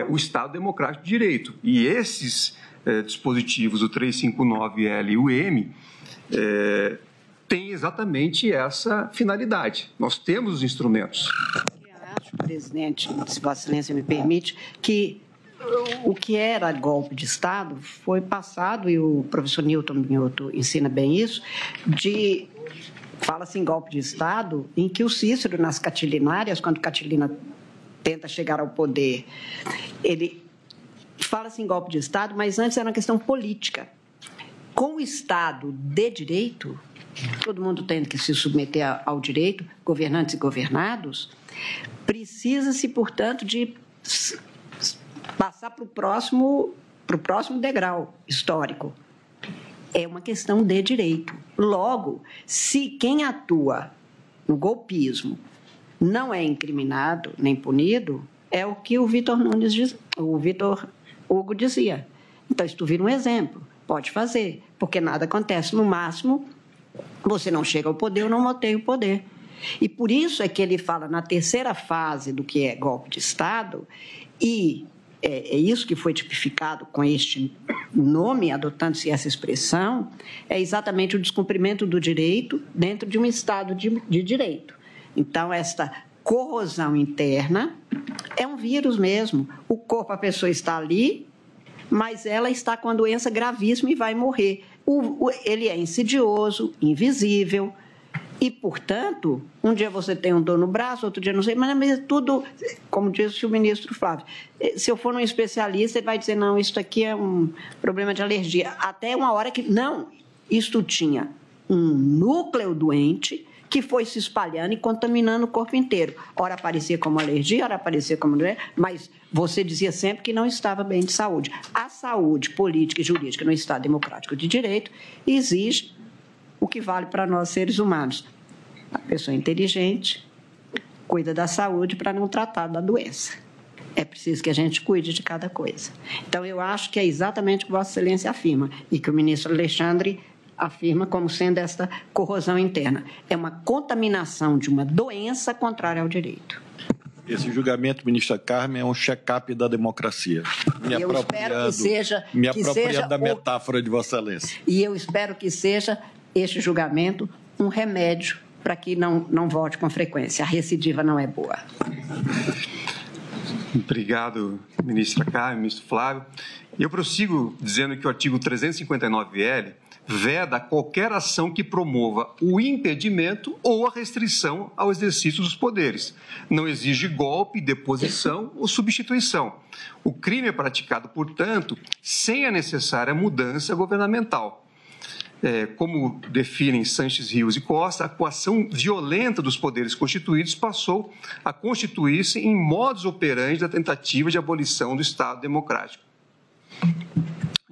[SPEAKER 1] o Estado Democrático de Direito. E esses dispositivos, o 359L e o M, têm exatamente essa finalidade. Nós temos os instrumentos.
[SPEAKER 4] Acho, presidente, se Vossa Excelência me permite, que o que era golpe de Estado foi passado, e o professor Newton Minhoto ensina bem isso, fala-se em golpe de Estado, em que o Cícero, nas Catilinárias, quando Catilina tenta chegar ao poder, ele fala-se em golpe de Estado, mas antes era uma questão política. Com o Estado de direito, todo mundo tendo que se submeter ao direito, governantes e governados, precisa-se, portanto, de passar para o próximo degrau histórico. É uma questão de direito. Logo, se quem atua no golpismo não é incriminado nem punido, é o que o Vitor Hugo dizia. Então, isso vira um exemplo. Pode fazer, porque nada acontece. No máximo, você não chega ao poder ou não mantém o poder. E por isso é que ele fala na terceira fase do que é golpe de Estado, e é isso que foi tipificado com este nome, adotando-se essa expressão, é exatamente o descumprimento do direito dentro de um Estado de direito. Então, esta corrosão interna é um vírus mesmo. O corpo, a pessoa está ali, mas ela está com a doença gravíssima e vai morrer. Ele é insidioso, invisível, e, portanto, um dia você tem um dor no braço, outro dia não sei, mas tudo, como disse o ministro Flávio, se eu for um especialista, ele vai dizer, não, isso aqui é um problema de alergia. Até uma hora que, não, isto tinha um núcleo doente que foi se espalhando e contaminando o corpo inteiro. Ora aparecia como alergia, ora aparecia como doença, mas você dizia sempre que não estava bem de saúde. A saúde política e jurídica no Estado Democrático de Direito exige o que vale para nós seres humanos. A pessoa inteligente cuida da saúde para não tratar da doença. É preciso que a gente cuide de cada coisa. Então, eu acho que é exatamente o que Vossa Excelência afirma e que o ministro Alexandre afirma como sendo esta corrosão interna. É uma contaminação de uma doença contrária ao direito.
[SPEAKER 3] Esse julgamento, ministra Carmen, é um check-up da democracia.
[SPEAKER 4] Eu espero que seja...
[SPEAKER 3] Me apropriando da metáfora de Vossa Excelência.
[SPEAKER 4] E eu espero que seja este julgamento um remédio para que não volte com frequência. A recidiva não é boa.
[SPEAKER 1] Obrigado, ministra Carmen, ministro Flávio. Eu prossigo dizendo que o artigo 359-L veda qualquer ação que promova o impedimento ou a restrição ao exercício dos poderes. Não exige golpe, deposição ou substituição. O crime é praticado, portanto, sem a necessária mudança governamental. Como definem Sanches, Rios e Costa, a coação violenta dos poderes constituídos passou a constituir-se em modus operandi da tentativa de abolição do Estado democrático.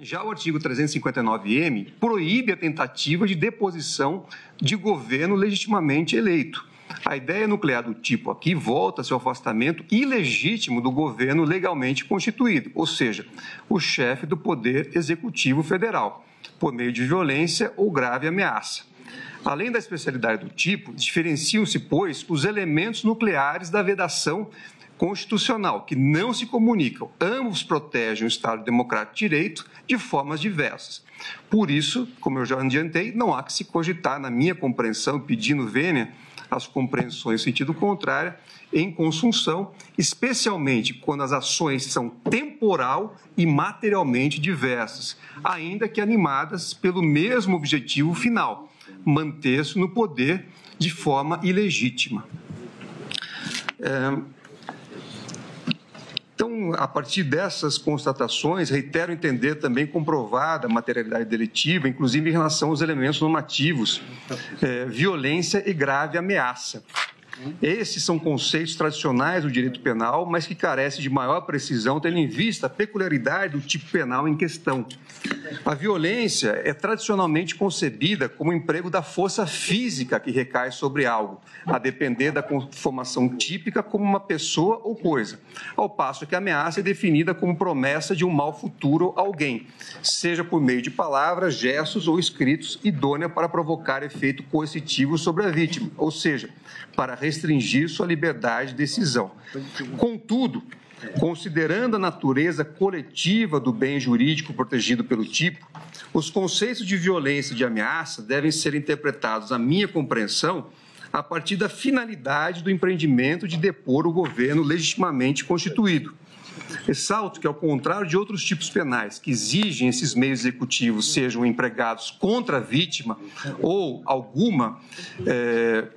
[SPEAKER 1] Já o artigo 359-M proíbe a tentativa de deposição de governo legitimamente eleito. A ideia nuclear do tipo aqui volta-se ao afastamento ilegítimo do governo legalmente constituído, ou seja, o chefe do Poder Executivo Federal, por meio de violência ou grave ameaça. Além da especialidade do tipo, diferenciam-se, pois, os elementos nucleares da vedação constitucional, que não se comunicam. Ambos protegem o Estado Democrático de Direito de formas diversas. Por isso, como eu já adiantei, não há que se cogitar, na minha compreensão, pedindo vênia às compreensões em sentido contrário, em consunção, especialmente quando as ações são temporal e materialmente diversas, ainda que animadas pelo mesmo objetivo final, manter-se no poder de forma ilegítima. Então, a partir dessas constatações, reitero entender também comprovada a materialidade delitiva, inclusive em relação aos elementos normativos, violência e grave ameaça. Esses são conceitos tradicionais do direito penal, mas que carecem de maior precisão, tendo em vista a peculiaridade do tipo penal em questão. A violência é tradicionalmente concebida como emprego da força física que recai sobre algo, a depender da conformação típica como uma pessoa ou coisa, ao passo que a ameaça é definida como promessa de um mal futuro a alguém, seja por meio de palavras, gestos ou escritos, idônea para provocar efeito coercitivo sobre a vítima, ou seja, para restringir sua liberdade de decisão. Contudo, considerando a natureza coletiva do bem jurídico protegido pelo tipo, os conceitos de violência e de ameaça devem ser interpretados, à minha compreensão, a partir da finalidade do empreendimento de depor o governo legitimamente constituído. Ressalto que, ao contrário de outros tipos penais que exigem esses meios executivos sejam empregados contra a vítima ou alguma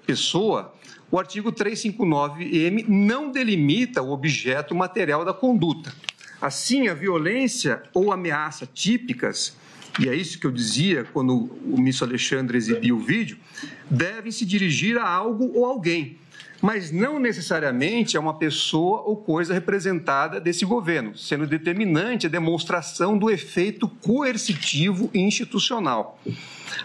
[SPEAKER 1] pessoa, o artigo 359-M não delimita o objeto material da conduta. Assim, a violência ou ameaça típicas, e é isso que eu dizia quando o ministro Alexandre exibiu o vídeo, devem se dirigir a algo ou alguém, mas não necessariamente a uma pessoa ou coisa representada desse governo, sendo determinante a demonstração do efeito coercitivo e institucional.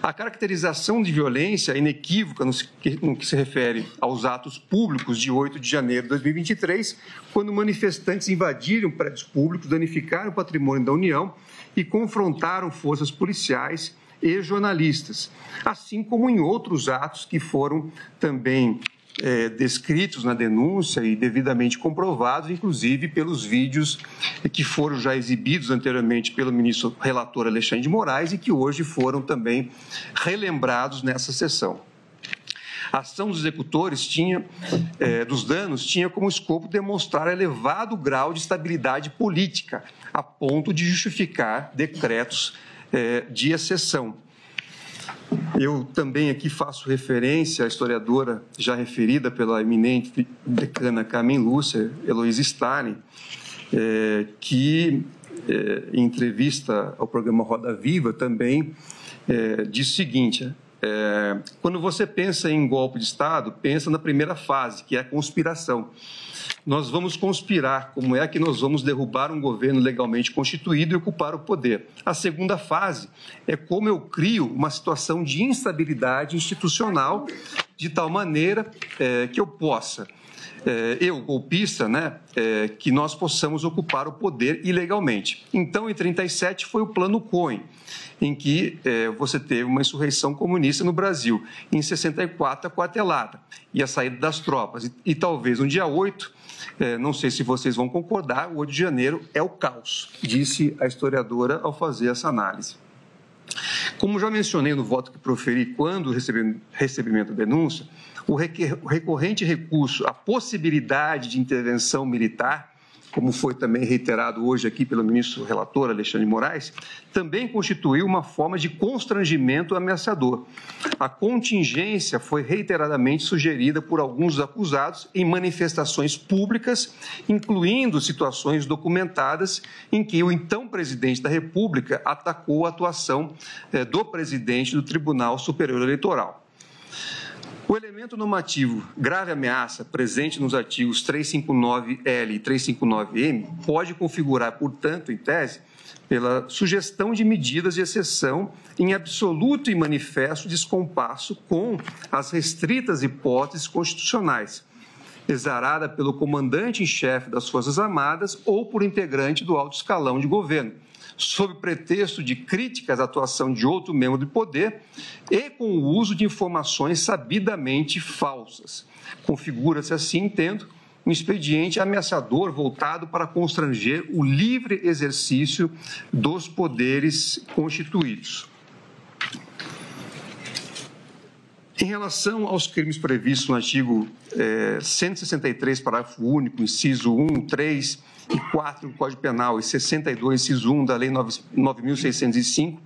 [SPEAKER 1] A caracterização de violência é inequívoca no que se refere aos atos públicos de 8 de janeiro de 2023, quando manifestantes invadiram prédios públicos, danificaram o patrimônio da União e confrontaram forças policiais e jornalistas, assim como em outros atos que foram também descritos na denúncia e devidamente comprovados, inclusive pelos vídeos que foram já exibidos anteriormente pelo ministro relator Alexandre de Moraes e que hoje foram também relembrados nessa sessão. A ação dos executores dos danos tinha como escopo demonstrar elevado grau de estabilidade política, a ponto de justificar decretos de exceção. Eu também aqui faço referência à historiadora já referida pela eminente decana Carmen Lúcia, Heloísa Stalin, que, em entrevista ao programa Roda Viva, também diz o seguinte: quando você pensa em golpe de Estado, pensa na primeira fase, que é a conspiração. Nós vamos conspirar como é que nós vamos derrubar um governo legalmente constituído e ocupar o poder. A segunda fase é como eu crio uma situação de instabilidade institucional de tal maneira que eu possa, eu, golpista, que nós possamos ocupar o poder ilegalmente. Então, em 1937, foi o Plano Cohen, em que você teve uma insurreição comunista no Brasil. Em 64, a quartelada e a saída das tropas. E talvez no dia 8, não sei se vocês vão concordar, o 8 de janeiro é o caos, disse a historiadora ao fazer essa análise. Como já mencionei no voto que proferi quando recebimento da denúncia, o recorrente recurso à possibilidade de intervenção militar, como foi também reiterado hoje aqui pelo ministro relator Alexandre de Moraes, também constituiu uma forma de constrangimento ameaçador. A contingência foi reiteradamente sugerida por alguns dos acusados em manifestações públicas, incluindo situações documentadas em que o então presidente da República atacou a atuação do presidente do Tribunal Superior Eleitoral. O elemento normativo grave ameaça, presente nos artigos 359L e 359M, pode configurar, portanto, em tese, pela sugestão de medidas de exceção em absoluto e manifesto descompasso com as restritas hipóteses constitucionais, exarada pelo comandante em chefe das Forças Armadas ou por integrante do alto escalão de governo, sob pretexto de críticas à atuação de outro membro do poder e com o uso de informações sabidamente falsas. Configura-se assim, entendo, um expediente ameaçador voltado para constranger o livre exercício dos poderes constituídos. Em relação aos crimes previstos no artigo 163, parágrafo único, inciso 1, 3 e 4 do Código Penal e 62, inciso 1 da Lei 9.605,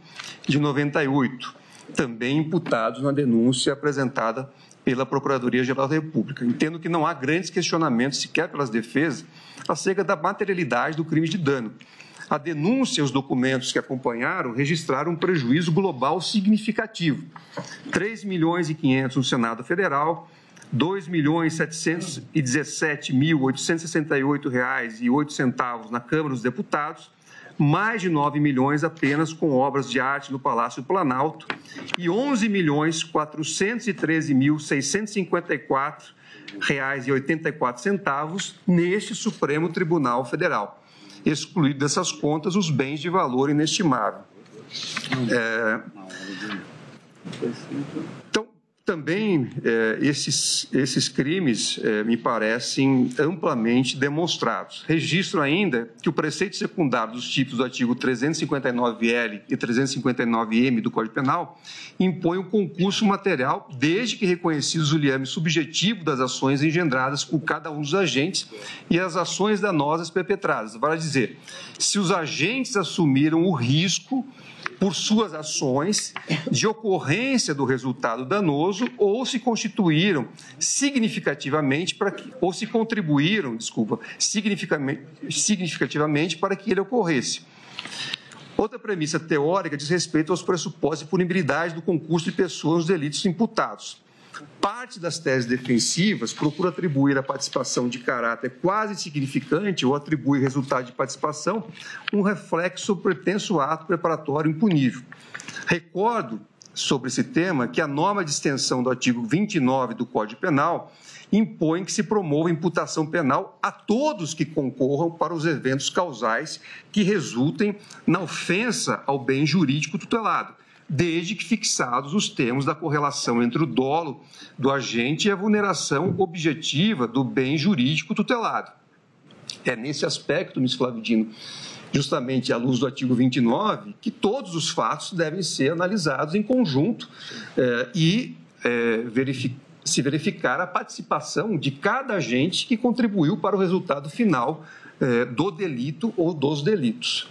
[SPEAKER 1] de 98, também imputados na denúncia apresentada pela Procuradoria-Geral da República. Entendo que não há grandes questionamentos, sequer pelas defesas, acerca da materialidade do crime de dano. A denúncia e os documentos que acompanharam registraram um prejuízo global significativo. 3.500.000 no Senado Federal, R$ 2.717.868,08 na Câmara dos Deputados, mais de 9 milhões apenas com obras de arte no Palácio do Planalto e R$ 11.413.654,84 neste Supremo Tribunal Federal, excluído dessas contas os bens de valor inestimável. Então, também esses crimes me parecem amplamente demonstrados. Registro ainda que o preceito secundário dos tipos do artigo 359L e 359M do Código Penal impõe o concurso material desde que reconhecidos o liame subjetivo das ações engendradas por cada um dos agentes e as ações danosas perpetradas. Vale dizer, se os agentes assumiram o risco por suas ações de ocorrência do resultado danoso ou se constituíram significativamente ou se contribuíram, significativamente para que ele ocorresse. Outra premissa teórica diz respeito aos pressupostos de punibilidade do concurso de pessoas nos delitos imputados. Parte das teses defensivas procura atribuir à participação de caráter quase insignificante ou atribui resultado de participação um reflexo sobre pretenso ato preparatório impunível. Recordo sobre esse tema que a norma de extensão do artigo 29 do Código Penal impõe que se promova imputação penal a todos que concorram para os eventos causais que resultem na ofensa ao bem jurídico tutelado, desde que fixados os termos da correlação entre o dolo do agente e a vulneração objetiva do bem jurídico tutelado. É nesse aspecto, ministro Flávio Dino, justamente à luz do artigo 29, que todos os fatos devem ser analisados em conjunto e se verificar a participação de cada agente que contribuiu para o resultado final do delito ou dos delitos.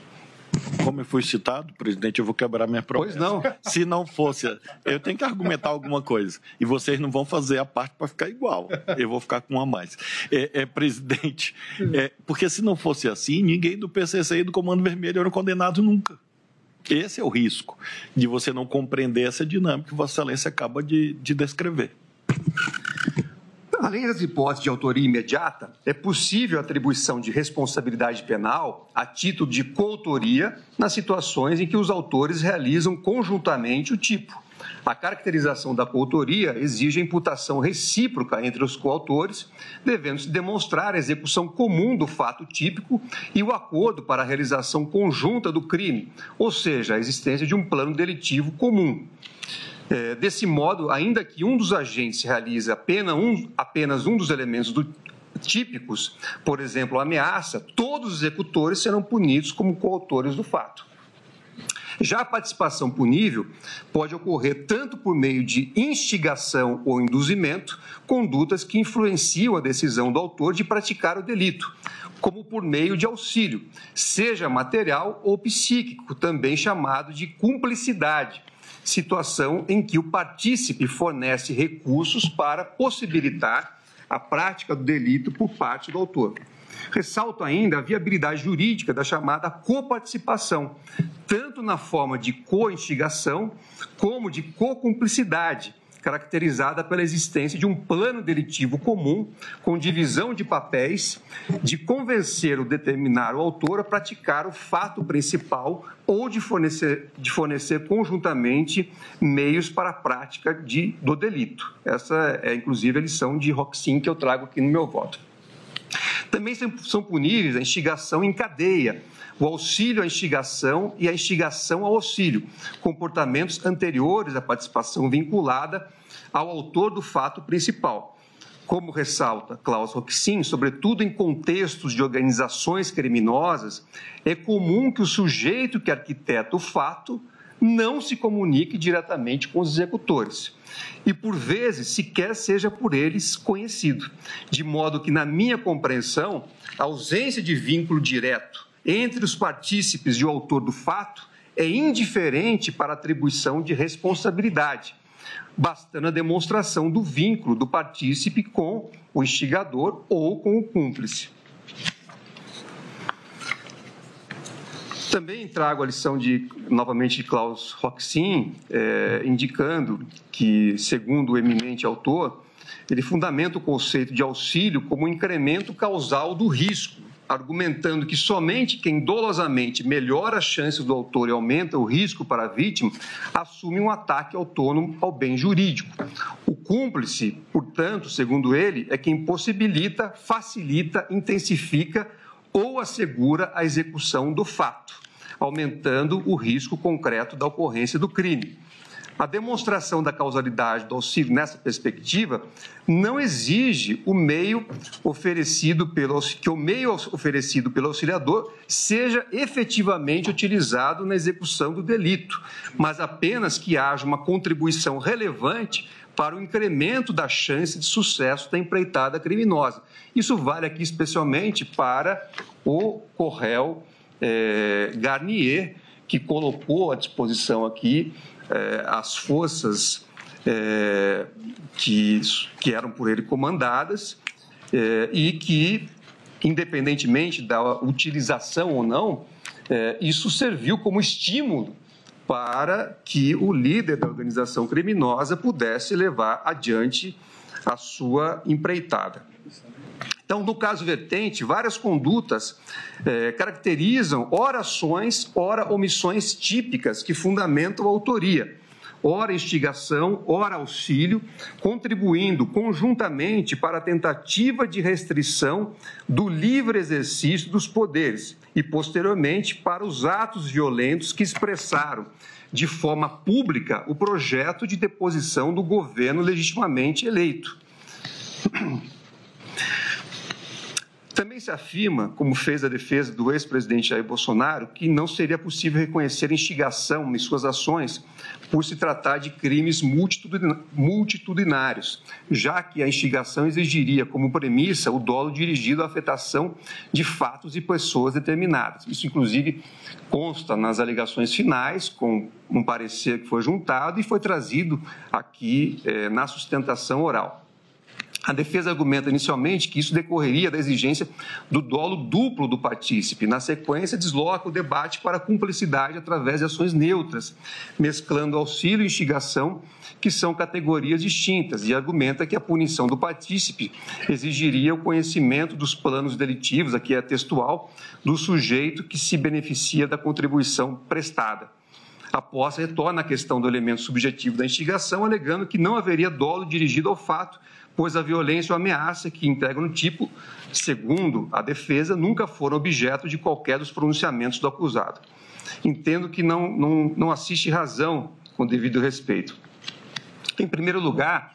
[SPEAKER 3] Como eu fui citado, presidente, eu vou quebrar minha promessa.
[SPEAKER 1] Pois não.
[SPEAKER 3] Se não fosse, eu tenho que argumentar alguma coisa. E vocês não vão fazer a parte para ficar igual. Eu vou ficar com uma a mais. Presidente, porque se não fosse assim, ninguém do PCC e do Comando Vermelho eram condenados nunca. Esse é o risco de você não compreender essa dinâmica que Vossa Excelência acaba de descrever.
[SPEAKER 1] Além das hipóteses de autoria imediata, é possível a atribuição de responsabilidade penal a título de coautoria nas situações em que os autores realizam conjuntamente o tipo. A caracterização da coautoria exige a imputação recíproca entre os coautores, devendo-se demonstrar a execução comum do fato típico e o acordo para a realização conjunta do crime, ou seja, a existência de um plano delitivo comum. Desse modo, ainda que um dos agentes realize apenas um dos elementos típicos, por exemplo, a ameaça, todos os executores serão punidos como coautores do fato. Já a participação punível pode ocorrer tanto por meio de instigação ou induzimento, condutas que influenciam a decisão do autor de praticar o delito, como por meio de auxílio, seja material ou psíquico, também chamado de cumplicidade, situação em que o partícipe fornece recursos para possibilitar a prática do delito por parte do autor. Ressalto ainda a viabilidade jurídica da chamada coparticipação, tanto na forma de co-instigação como de co-cumplicidade, caracterizada pela existência de um plano delitivo comum com divisão de papéis de convencer ou determinar o autor a praticar o fato principal ou de fornecer conjuntamente meios para a prática do delito. Essa é, inclusive, a lição de Roxin que eu trago aqui no meu voto. Também são puníveis a instigação em cadeia, o auxílio à instigação e a instigação ao auxílio, comportamentos anteriores à participação vinculada ao autor do fato principal. Como ressalta Klaus Roxin, sobretudo em contextos de organizações criminosas, é comum que o sujeito que arquiteta o fato não se comunique diretamente com os executores e, por vezes, sequer seja por eles conhecido, de modo que, na minha compreensão, a ausência de vínculo direto entre os partícipes e o autor do fato é indiferente para a atribuição de responsabilidade, bastando a demonstração do vínculo do partícipe com o instigador ou com o cúmplice. Também trago a lição novamente de Klaus Roxin, indicando que, segundo o eminente autor, ele fundamenta o conceito de auxílio como um incremento causal do risco, argumentando que somente quem dolosamente melhora as chances do autor e aumenta o risco para a vítima assume um ataque autônomo ao bem jurídico. O cúmplice, portanto, segundo ele, é quem possibilita, facilita, intensifica ou assegura a execução do fato, aumentando o risco concreto da ocorrência do crime. A demonstração da causalidade do auxílio nessa perspectiva não exige o meio oferecido pelo auxiliador seja efetivamente utilizado na execução do delito, mas apenas que haja uma contribuição relevante para o incremento da chance de sucesso da empreitada criminosa. Isso vale aqui especialmente para o Corréu Garnier, que colocou à disposição aqui as forças que eram por ele comandadas e que, independentemente da utilização ou não, isso serviu como estímulo para que o líder da organização criminosa pudesse levar adiante a sua empreitada. Então, no caso vertente, várias condutas caracterizam ora ações, ora omissões típicas que fundamentam a autoria, ora instigação, ora auxílio, contribuindo conjuntamente para a tentativa de restrição do livre exercício dos poderes e, posteriormente, para os atos violentos que expressaram de forma pública o projeto de deposição do governo legitimamente eleito. Também se afirma, como fez a defesa do ex-presidente Jair Bolsonaro, que não seria possível reconhecer instigação em suas ações por se tratar de crimes multitudinários, já que a instigação exigiria como premissa o dolo dirigido à afetação de fatos e pessoas determinadas. Isso, inclusive, consta nas alegações finais, com um parecer que foi juntado e foi trazido aqui na sustentação oral. A defesa argumenta inicialmente que isso decorreria da exigência do dolo duplo do partícipe. Na sequência, desloca o debate para a cumplicidade através de ações neutras, mesclando auxílio e instigação, que são categorias distintas, e argumenta que a punição do partícipe exigiria o conhecimento dos planos delitivos, aqui é textual, do sujeito que se beneficia da contribuição prestada. A posse retorna à questão do elemento subjetivo da instigação, alegando que não haveria dolo dirigido ao fato, pois a violência ou ameaça que integram o tipo, segundo a defesa, nunca foram objeto de qualquer dos pronunciamentos do acusado. Entendo que não assiste razão com devido respeito. Em primeiro lugar,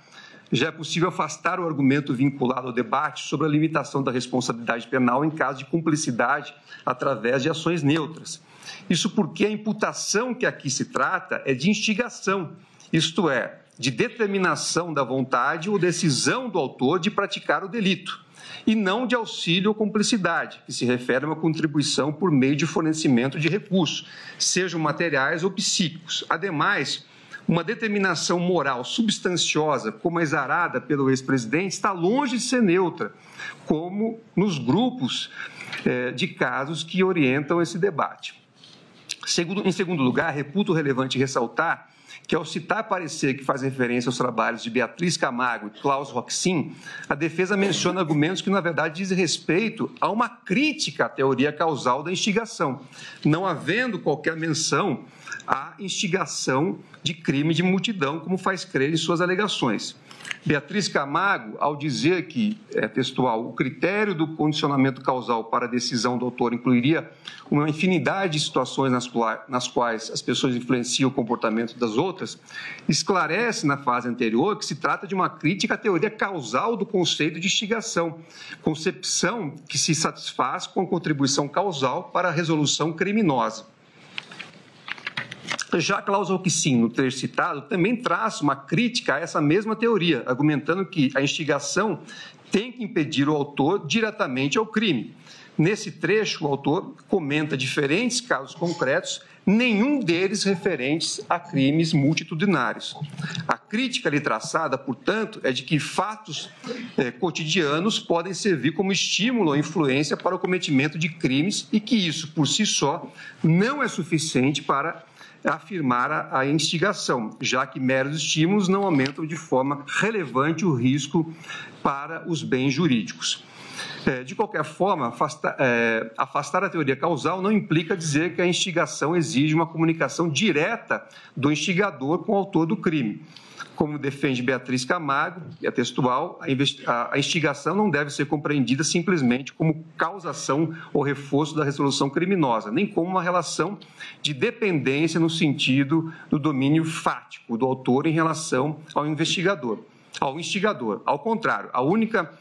[SPEAKER 1] já é possível afastar o argumento vinculado ao debate sobre a limitação da responsabilidade penal em caso de cumplicidade através de ações neutras. Isso porque a imputação que aqui se trata é de instigação, isto é, de determinação da vontade ou decisão do autor de praticar o delito, e não de auxílio ou cumplicidade, que se refere a uma contribuição por meio de fornecimento de recursos, sejam materiais ou psíquicos. Ademais, uma determinação moral substanciosa, como a exarada pelo ex-presidente, está longe de ser neutra, como nos grupos de casos que orientam esse debate. Em segundo lugar, reputo relevante ressaltar que, ao citar parecer que faz referência aos trabalhos de Beatriz Camargo e Klaus Roxin, a defesa menciona argumentos que, na verdade, dizem respeito a uma crítica à teoria causal da instigação, não havendo qualquer menção à instigação de crime de multidão, como faz crer em suas alegações. Beatriz Camargo, ao dizer que, textual, o critério do condicionamento causal para a decisão do autor incluiria uma infinidade de situações nas quais as pessoas influenciam o comportamento das outras, esclarece na fase anterior que se trata de uma crítica à teoria causal do conceito de instigação, concepção que se satisfaz com a contribuição causal para a resolução criminosa. Já Klaus Roxin, no trecho citado, também traça uma crítica a essa mesma teoria, argumentando que a instigação tem que impedir o autor diretamente ao crime. Nesse trecho, o autor comenta diferentes casos concretos, nenhum deles referentes a crimes multitudinários. A crítica ali traçada, portanto, é de que fatos cotidianos podem servir como estímulo ou influência para o cometimento de crimes e que isso, por si só, não é suficiente para afirmar a instigação, já que meros estímulos não aumentam de forma relevante o risco para os bens jurídicos. De qualquer forma, afastar a teoria causal não implica dizer que a instigação exige uma comunicação direta do instigador com o autor do crime. Como defende Beatriz Camargo, é textual, a instigação não deve ser compreendida simplesmente como causação ou reforço da resolução criminosa, nem como uma relação de dependência no sentido do domínio fático do autor em relação ao instigador. Ao contrário, a única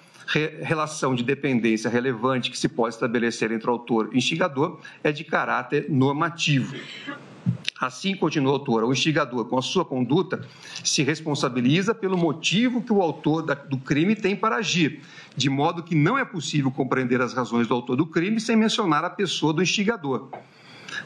[SPEAKER 1] relação de dependência relevante que se pode estabelecer entre o autor e o instigador é de caráter normativo. Assim, continua o autor, o instigador, com a sua conduta, se responsabiliza pelo motivo que o autor do crime tem para agir, de modo que não é possível compreender as razões do autor do crime sem mencionar a pessoa do instigador.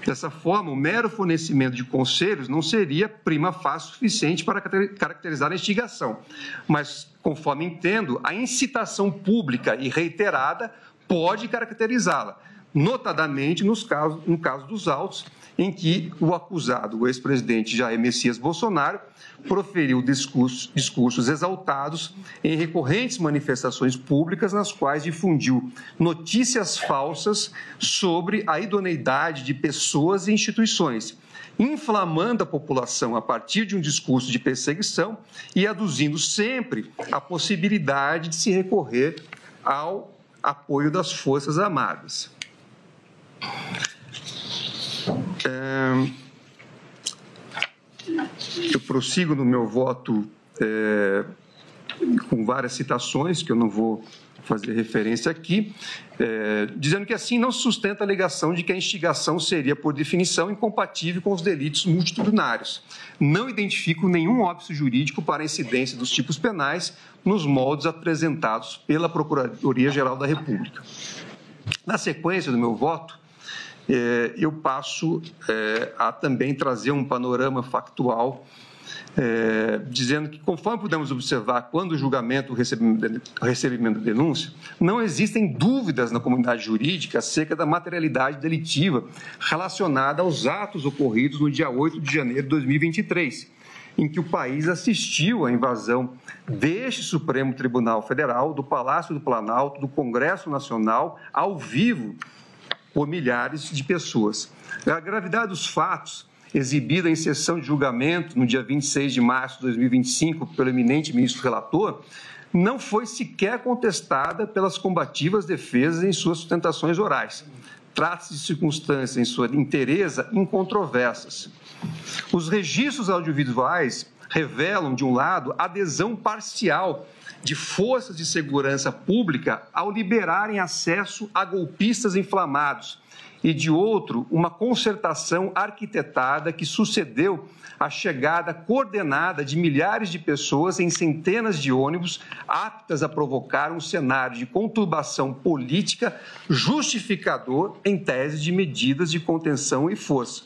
[SPEAKER 1] Dessa forma, o mero fornecimento de conselhos não seria prima facie suficiente para caracterizar a instigação, mas, conforme entendo, a incitação pública e reiterada pode caracterizá-la, notadamente no caso dos autos, em que o acusado, o ex-presidente Jair Messias Bolsonaro, proferiu discursos exaltados em recorrentes manifestações públicas nas quais difundiu notícias falsas sobre a idoneidade de pessoas e instituições, inflamando a população a partir de um discurso de perseguição e aduzindo sempre a possibilidade de se recorrer ao apoio das Forças Armadas. Eu prossigo no meu voto com várias citações, que eu não vou fazer referência aqui, dizendo que assim não se sustenta a alegação de que a instigação seria, por definição, incompatível com os delitos multitudinários. Não identifico nenhum óbice jurídico para a incidência dos tipos penais nos moldes apresentados pela Procuradoria-Geral da República. Na sequência do meu voto, eu passo a também trazer um panorama factual, dizendo que, conforme pudemos observar quando o julgamento, o recebimento da denúncia, não existem dúvidas na comunidade jurídica acerca da materialidade delitiva relacionada aos atos ocorridos no dia 8 de janeiro de 2023, em que o país assistiu à invasão deste Supremo Tribunal Federal, do Palácio do Planalto, do Congresso Nacional, ao vivo, por milhares de pessoas. A gravidade dos fatos, exibida em sessão de julgamento no dia 26 de março de 2025 pelo eminente ministro relator, não foi sequer contestada pelas combativas defesas em suas sustentações orais. Trata-se de circunstâncias, em sua inteireza, incontroversas. Os registros audiovisuais revelam, de um lado, adesão parcial de forças de segurança pública ao liberarem acesso a golpistas inflamados, e, de outro, uma concertação arquitetada que sucedeu à chegada coordenada de milhares de pessoas em centenas de ônibus aptas a provocar um cenário de conturbação política justificador em tese de medidas de contenção e força.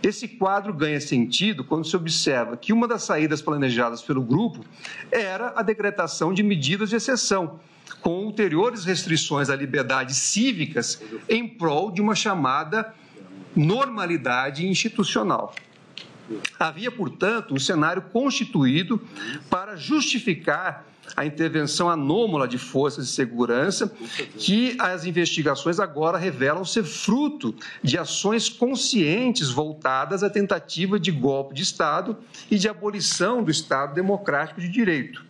[SPEAKER 1] Esse quadro ganha sentido quando se observa que uma das saídas planejadas pelo grupo era a decretação de medidas de exceção, com ulteriores restrições a liberdades cívicas em prol de uma chamada normalidade institucional. Havia, portanto, um cenário constituído para justificar a intervenção anômala de forças de segurança, que as investigações agora revelam ser fruto de ações conscientes voltadas à tentativa de golpe de Estado e de abolição do Estado democrático de direito.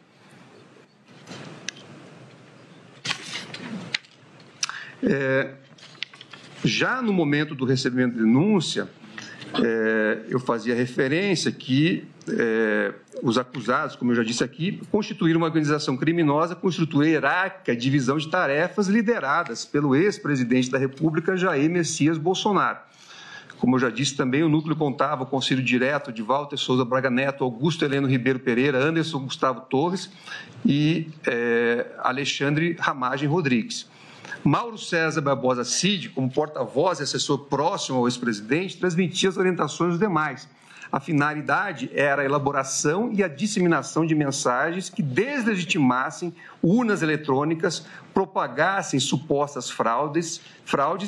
[SPEAKER 1] Já no momento do recebimento de denúncia, eu fazia referência que os acusados, como eu já disse aqui, constituíram uma organização criminosa com estrutura hierárquica e divisão de tarefas lideradas pelo ex-presidente da República, Jair Messias Bolsonaro. Como eu já disse também, o núcleo contava com o auxílio direto de Walter Souza Braga Neto, Augusto Heleno Ribeiro Pereira, Anderson Gustavo Torres e Alexandre Ramagem Rodrigues. Mauro César Barbosa Cid, como porta-voz e assessor próximo ao ex-presidente, transmitia as orientações dos demais. A finalidade era a elaboração e a disseminação de mensagens que deslegitimassem urnas eletrônicas, propagassem supostas fraudes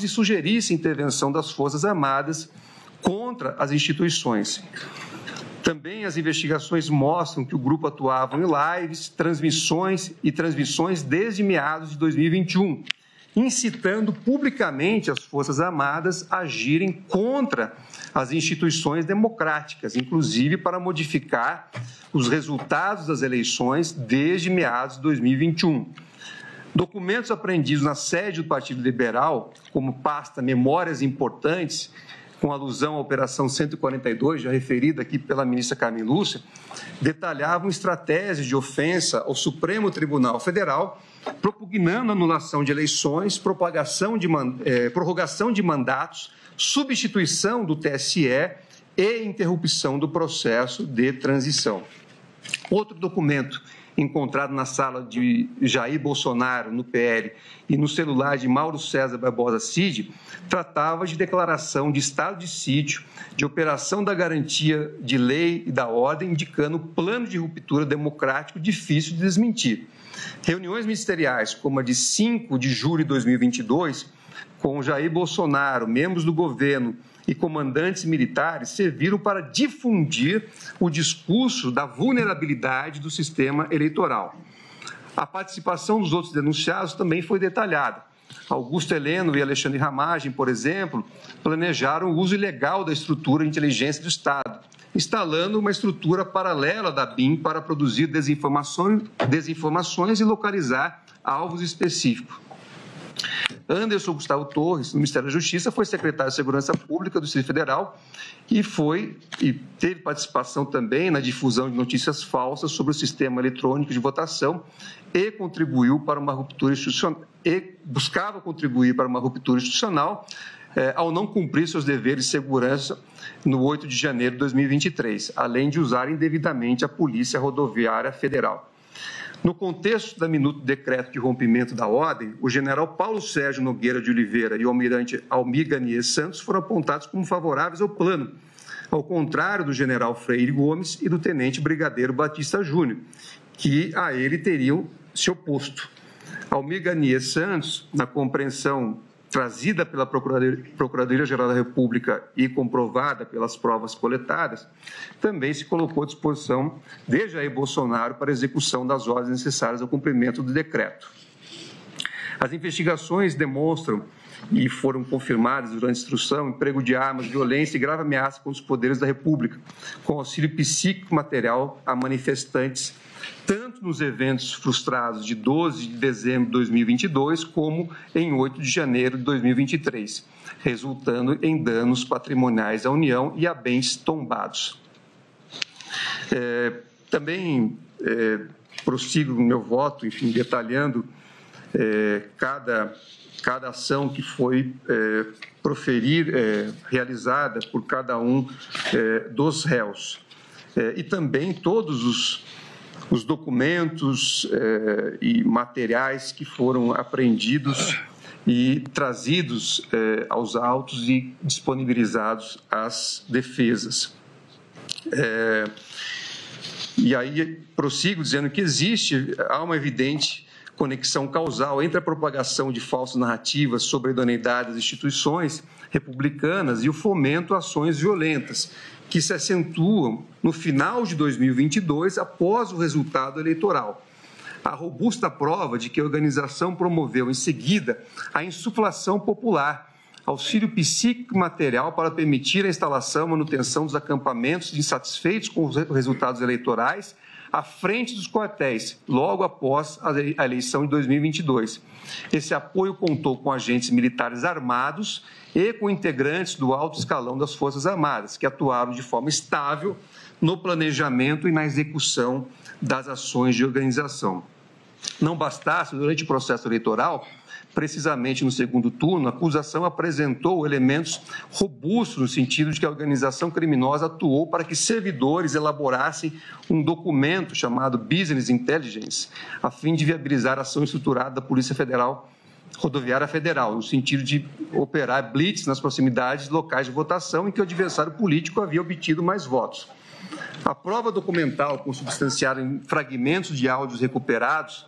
[SPEAKER 1] e sugerissem intervenção das Forças Armadas contra as instituições. Também as investigações mostram que o grupo atuava em lives, transmissões desde meados de 2021, incitando publicamente as Forças Armadas a agirem contra as instituições democráticas, inclusive para modificar os resultados das eleições desde meados de 2021. Documentos apreendidos na sede do Partido Liberal, como pasta Memórias Importantes, com alusão à Operação 142, já referida aqui pela ministra Carmen Lúcia, detalhavam estratégias de ofensa ao Supremo Tribunal Federal, propugnando anulação de eleições, prorrogação de mandatos, substituição do TSE e interrupção do processo de transição. Outro documento encontrado na sala de Jair Bolsonaro, no PL, e no celular de Mauro César Barbosa Cid, tratava de declaração de estado de sítio, de operação da garantia de lei e da ordem, indicando plano de ruptura democrático difícil de desmentir. Reuniões ministeriais, como a de 5 de julho de 2022, com Jair Bolsonaro, membros do governo e comandantes militares, serviram para difundir o discurso da vulnerabilidade do sistema eleitoral. A participação dos outros denunciados também foi detalhada. Augusto Heleno e Alexandre Ramagem, por exemplo, planejaram o uso ilegal da estrutura de inteligência do Estado, instalando uma estrutura paralela da BIM para produzir desinformações e localizar alvos específicos. Anderson Gustavo Torres, no Ministério da Justiça, foi secretário de Segurança Pública do Distrito Federal e teve participação também na difusão de notícias falsas sobre o sistema eletrônico de votação e contribuiu para uma ruptura institucional, buscava contribuir para uma ruptura institucional ao não cumprir seus deveres de segurança no 8 de janeiro de 2023, além de usar indevidamente a Polícia Rodoviária Federal. No contexto da minuta do decreto de rompimento da ordem, o general Paulo Sérgio Nogueira de Oliveira e o almirante Almir Garnier Santos foram apontados como favoráveis ao plano, ao contrário do general Freire Gomes e do tenente brigadeiro Batista Júnior, que a ele teriam se oposto. Almir Garnier Santos, na compreensão trazida pela Procuradoria-Geral da República e comprovada pelas provas coletadas, também se colocou à disposição de Jair Bolsonaro para a execução das ordens necessárias ao cumprimento do decreto. As investigações demonstram e foram confirmadas durante a instrução emprego de armas, violência e grave ameaça contra os poderes da República, com auxílio psíquico material a manifestantes, tanto nos eventos frustrados de 12 de dezembro de 2022, como em 8 de janeiro de 2023, resultando em danos patrimoniais à União e a bens tombados. Também prossigo no meu voto, enfim, detalhando cada ação que foi realizada por cada um dos réus. E também todos os documentos e materiais que foram apreendidos e trazidos aos autos e disponibilizados às defesas. E aí prossigo dizendo que há uma evidente conexão causal entre a propagação de falsas narrativas sobre a idoneidade das instituições republicanas e o fomento a ações violentas, que se acentuam no final de 2022, após o resultado eleitoral. A robusta prova de que a organização promoveu em seguida a insuflação popular, auxílio psíquico e material para permitir a instalação e manutenção dos acampamentos insatisfeitos com os resultados eleitorais à frente dos quartéis, logo após a eleição de 2022. Esse apoio contou com agentes militares armados e com integrantes do alto escalão das Forças Armadas, que atuaram de forma estável no planejamento e na execução das ações de organização. Não bastasse, durante o processo eleitoral, precisamente no segundo turno, a acusação apresentou elementos robustos no sentido de que a organização criminosa atuou para que servidores elaborassem um documento chamado Business Intelligence, a fim de viabilizar a ação estruturada da Polícia Rodoviária Federal, no sentido de operar blitz nas proximidades de locais de votação em que o adversário político havia obtido mais votos. A prova documental, consubstanciada em fragmentos de áudios recuperados,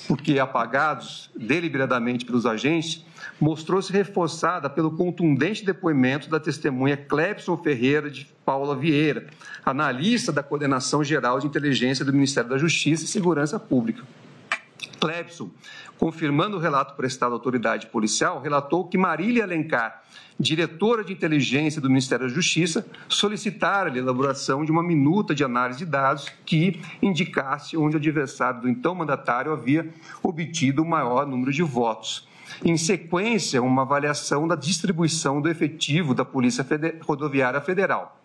[SPEAKER 1] porque apagados deliberadamente pelos agentes, mostrou-se reforçada pelo contundente depoimento da testemunha Clebson Ferreira de Paula Vieira, analista da Coordenação Geral de Inteligência do Ministério da Justiça e Segurança Pública. Clebson, confirmando o relato prestado à autoridade policial, relatou que Marília Alencar, diretora de inteligência do Ministério da Justiça, solicitara a elaboração de uma minuta de análise de dados que indicasse onde o adversário do então mandatário havia obtido o maior número de votos. Em sequência, uma avaliação da distribuição do efetivo da Polícia Rodoviária Federal,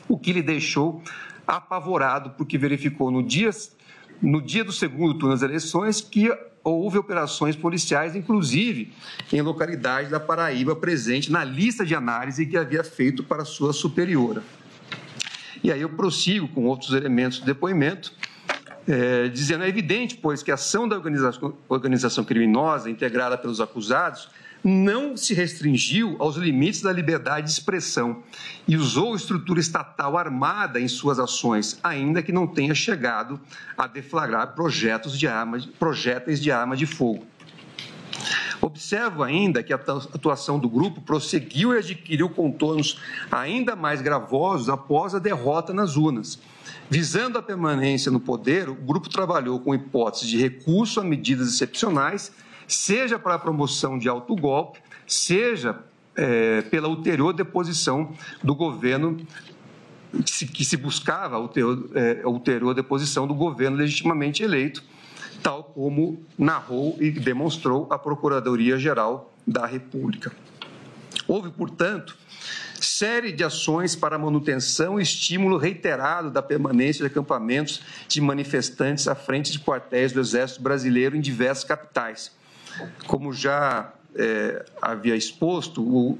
[SPEAKER 1] o que lhe deixou apavorado, porque verificou no dia do segundo turno das eleições que houve operações policiais, inclusive em localidade da Paraíba, presente na lista de análise que havia feito para sua superiora. E aí eu prossigo com outros elementos do depoimento, dizendo: é evidente, pois, que a ação da organização criminosa integrada pelos acusados não se restringiu aos limites da liberdade de expressão e usou estrutura estatal armada em suas ações, ainda que não tenha chegado a deflagrar projéteis de arma de fogo. Observo ainda que a atuação do grupo prosseguiu e adquiriu contornos ainda mais gravosos após a derrota nas urnas. Visando a permanência no poder, o grupo trabalhou com hipóteses de recurso a medidas excepcionais, seja para a promoção de autogolpe, seja pela ulterior deposição do governo, que se buscava a ulterior deposição do governo legitimamente eleito, tal como narrou e demonstrou a Procuradoria-Geral da República. Houve, portanto, série de ações para manutenção e estímulo reiterado da permanência de acampamentos de manifestantes à frente de quartéis do Exército Brasileiro em diversas capitais. Como já havia exposto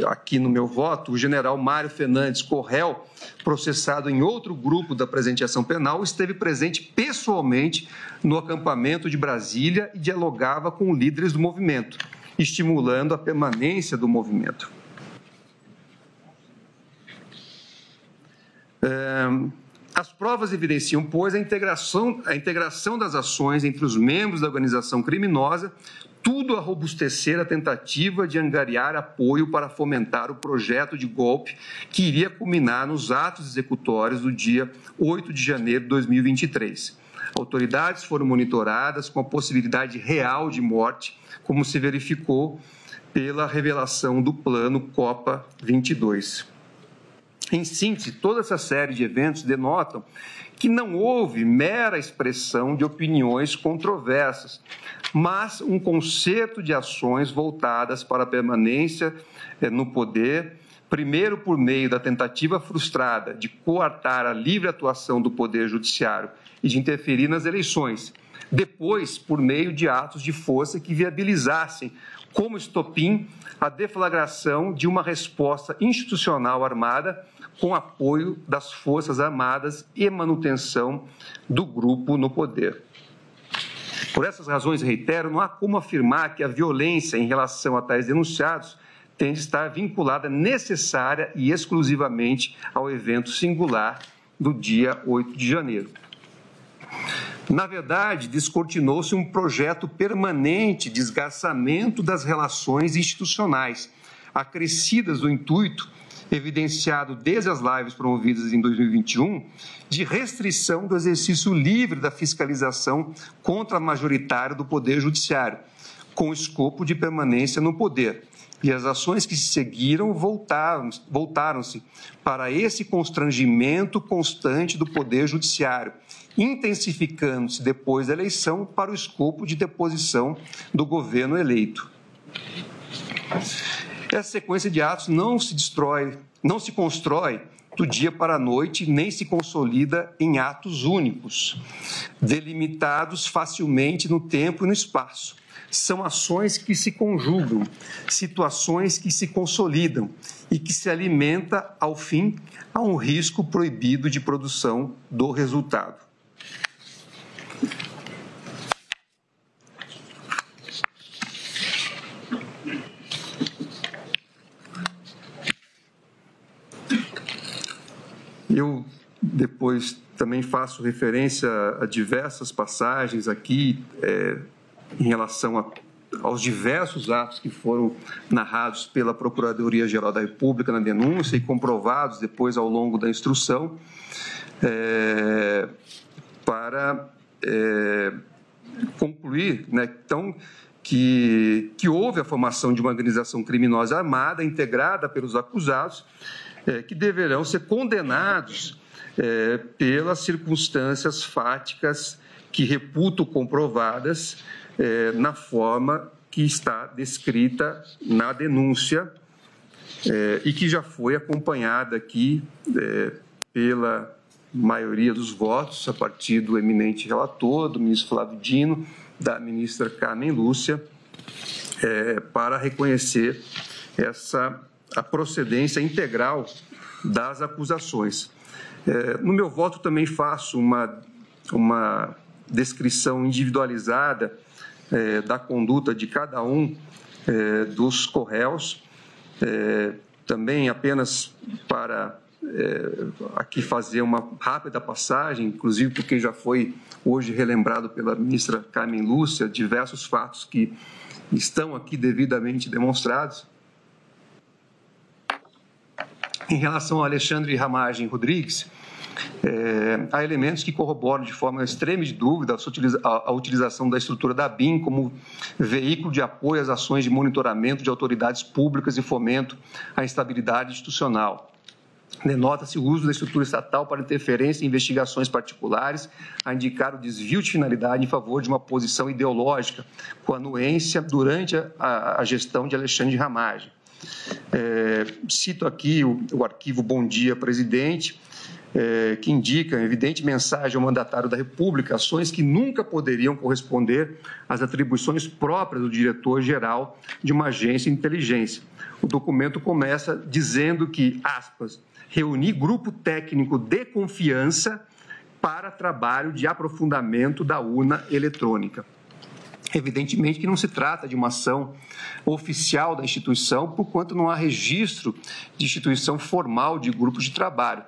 [SPEAKER 1] aqui no meu voto, o general Mário Fernandes Correl, processado em outro grupo da presente ação penal, esteve presente pessoalmente no acampamento de Brasília e dialogava com líderes do movimento, estimulando a permanência do movimento. As provas evidenciam, pois, a integração das ações entre os membros da organização criminosa, tudo a robustecer a tentativa de angariar apoio para fomentar o projeto de golpe que iria culminar nos atos executórios do dia 8 de janeiro de 2023. Autoridades foram monitoradas com a possibilidade real de morte, como se verificou pela revelação do plano Copa 22. Em síntese, toda essa série de eventos denotam que não houve mera expressão de opiniões controversas, mas um concerto de ações voltadas para a permanência no poder, primeiro por meio da tentativa frustrada de coartar a livre atuação do Poder Judiciário e de interferir nas eleições, depois por meio de atos de força que viabilizassem, como estopim, a deflagração de uma resposta institucional armada com apoio das Forças Armadas e manutenção do grupo no poder. Por essas razões, reitero, não há como afirmar que a violência em relação a tais denunciados tem de estar vinculada necessária e exclusivamente ao evento singular do dia 8 de janeiro. Na verdade, descortinou-se um projeto permanente de esgarçamento das relações institucionais, acrescidas do intuito, evidenciado desde as lives promovidas em 2021, de restrição do exercício livre da fiscalização contra-majoritária do Poder Judiciário, com o escopo de permanência no poder. E as ações que se seguiram voltaram-se para esse constrangimento constante do Poder Judiciário, intensificando-se depois da eleição para o escopo de deposição do governo eleito. Essa sequência de atos não se constrói do dia para a noite, nem se consolida em atos únicos, delimitados facilmente no tempo e no espaço. São ações que se conjugam, situações que se consolidam e que se alimenta, ao fim, a um risco proibido de produção do resultado. Eu depois também faço referência a diversas passagens aqui em relação aos diversos atos que foram narrados pela Procuradoria-Geral da República na denúncia e comprovados depois ao longo da instrução, para concluir, então, que houve a formação de uma organização criminosa armada integrada pelos acusados, que deverão ser condenados pelas circunstâncias fáticas que reputo comprovadas na forma que está descrita na denúncia e que já foi acompanhada aqui pela maioria dos votos, a partir do eminente relator, do ministro Flávio Dino, da ministra Carmen Lúcia, para reconhecer a procedência integral das acusações. No meu voto também faço uma descrição individualizada da conduta de cada um dos corréus, também apenas para aqui fazer uma rápida passagem, inclusive porque já foi hoje relembrado pela ministra Carmen Lúcia, diversos fatos que estão aqui devidamente demonstrados. Em relação ao Alexandre Ramagem Rodrigues, há elementos que corroboram de forma extrema de dúvida a utilização da estrutura da ABIN como veículo de apoio às ações de monitoramento de autoridades públicas e fomento à estabilidade institucional. denota-se o uso da estrutura estatal para interferência em investigações particulares, a indicar o desvio de finalidade em favor de uma posição ideológica, com anuência durante a gestão de Alexandre de Ramagem. Cito aqui o arquivo Bom Dia, Presidente, que indica a evidente mensagem ao mandatário da República, ações que nunca poderiam corresponder às atribuições próprias do diretor-geral de uma agência de inteligência. O documento começa dizendo que, aspas, reunir grupo técnico de confiança para trabalho de aprofundamento da urna eletrônica. Evidentemente que não se trata de uma ação oficial da instituição, porquanto não há registro de instituição formal de grupos de trabalho.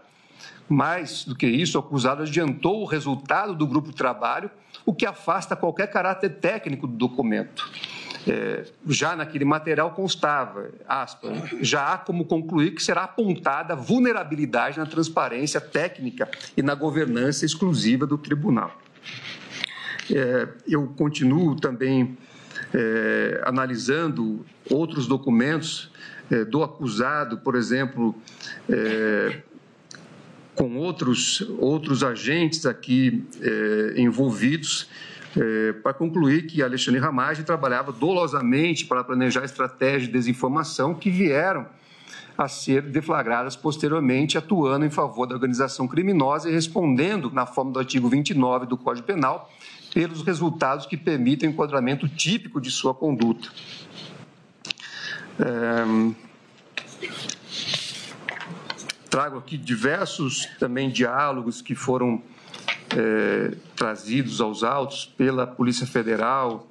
[SPEAKER 1] Mais do que isso, o acusado adiantou o resultado do grupo de trabalho, o que afasta qualquer caráter técnico do documento. Já naquele material constava, aspas, já há como concluir que será apontada vulnerabilidade na transparência técnica e na governança exclusiva do tribunal. Eu continuo também analisando outros documentos do acusado, por exemplo, com outros agentes aqui envolvidos, para concluir que Alexandre Ramagem trabalhava dolosamente para planejar estratégias de desinformação que vieram a ser deflagradas posteriormente, atuando em favor da organização criminosa e respondendo, na forma do artigo 29 do Código Penal, pelos resultados que permitem o enquadramento típico de sua conduta. Trago aqui diversos também diálogos que foram trazidos aos autos pela Polícia Federal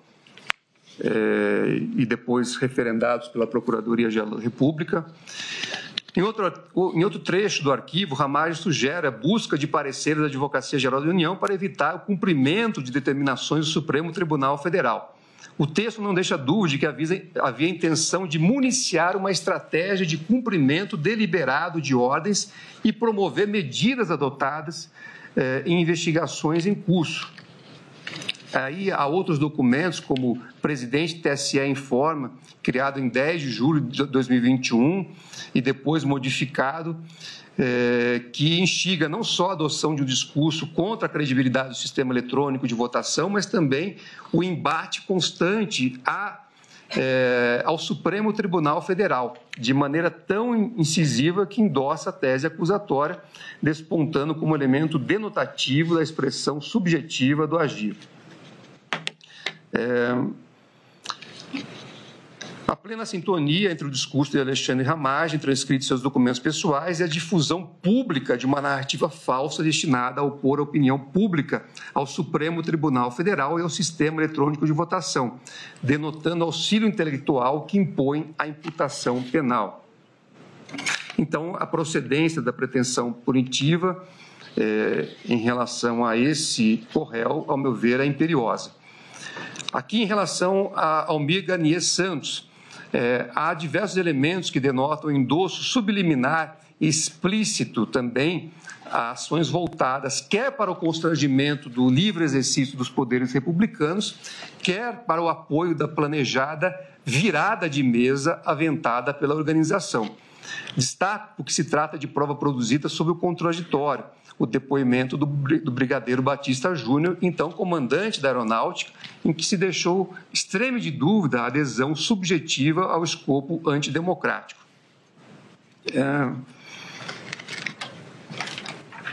[SPEAKER 1] e depois referendados pela Procuradoria-Geral da República. Em outro trecho do arquivo, Ramagem sugere a busca de pareceres da Advocacia-Geral da União para evitar o cumprimento de determinações do Supremo Tribunal Federal. O texto não deixa dúvida de que havia intenção de municiar uma estratégia de cumprimento deliberado de ordens e promover medidas adotadas em investigações em curso. Aí há outros documentos, como o presidente do TSE informa, criado em 10 de julho de 2021 e depois modificado, que instiga não só a adoção de um discurso contra a credibilidade do sistema eletrônico de votação, mas também o embate constante ao Supremo Tribunal Federal, de maneira tão incisiva que endossa a tese acusatória, despontando como elemento denotativo da expressão subjetiva do agir. A plena sintonia entre o discurso de Alexandre Ramagem, transcrito em seus documentos pessoais, e a difusão pública de uma narrativa falsa destinada a opor a opinião pública ao Supremo Tribunal Federal e ao sistema eletrônico de votação, denotando auxílio intelectual que impõe a imputação penal. Então, a procedência da pretensão punitiva em relação a esse réu, ao meu ver, é imperiosa. Aqui, em relação a Almir Garnier Santos, há diversos elementos que denotam endosso subliminar e explícito também a ações voltadas quer para o constrangimento do livre exercício dos poderes republicanos, quer para o apoio da planejada virada de mesa aventada pela organização. Destaco que se trata de prova produzida sob o contraditório, o depoimento do brigadeiro Batista Júnior, então comandante da Aeronáutica, em que se deixou extrema de dúvida a adesão subjetiva ao escopo antidemocrático.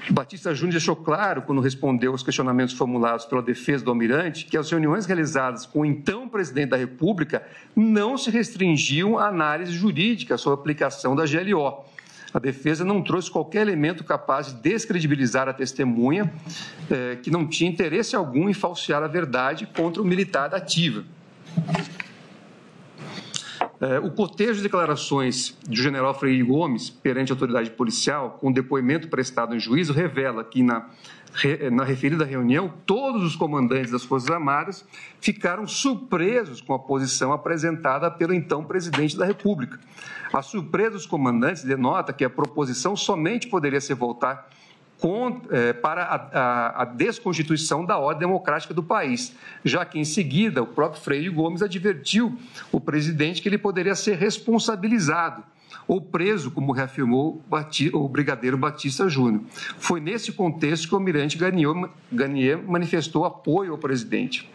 [SPEAKER 1] Batista Júnior deixou claro, quando respondeu aos questionamentos formulados pela defesa do almirante, que as reuniões realizadas com o então presidente da República não se restringiam à análise jurídica sobre a aplicação da GLO. A defesa não trouxe qualquer elemento capaz de descredibilizar a testemunha, que não tinha interesse algum em falsear a verdade contra o militar da ativa. O cotejo de declarações do general Freire Gomes perante a autoridade policial, com depoimento prestado em juízo, revela que na referida reunião, todos os comandantes das Forças Armadas ficaram surpresos com a posição apresentada pelo então presidente da República. A surpresa dos comandantes denota que a proposição somente poderia ser voltada para a desconstituição da ordem democrática do país, já que, em seguida, o próprio Freire Gomes advertiu o presidente que ele poderia ser responsabilizado ou preso, como reafirmou o brigadeiro Batista Júnior. Foi nesse contexto que o almirante Garnier manifestou apoio ao presidente.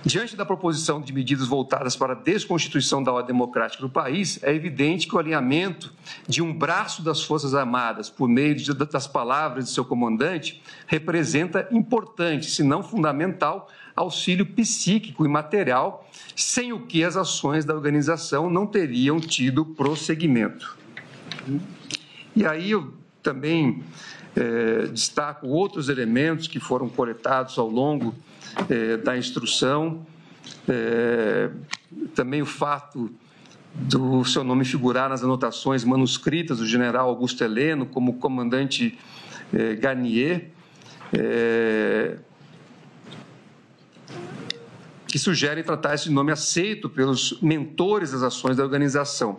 [SPEAKER 1] Diante da proposição de medidas voltadas para a desconstituição da ordem democrática do país, é evidente que o alinhamento de um braço das Forças Armadas por meio das palavras de seu comandante representa importante, se não fundamental, auxílio psíquico e material, sem o que as ações da organização não teriam tido prosseguimento. E aí eu também destaco outros elementos que foram coletados ao longo da instrução, também o fato do seu nome figurar nas anotações manuscritas do general Augusto Heleno como comandante Garnier, que sugerem tratar esse nome aceito pelos mentores das ações da organização.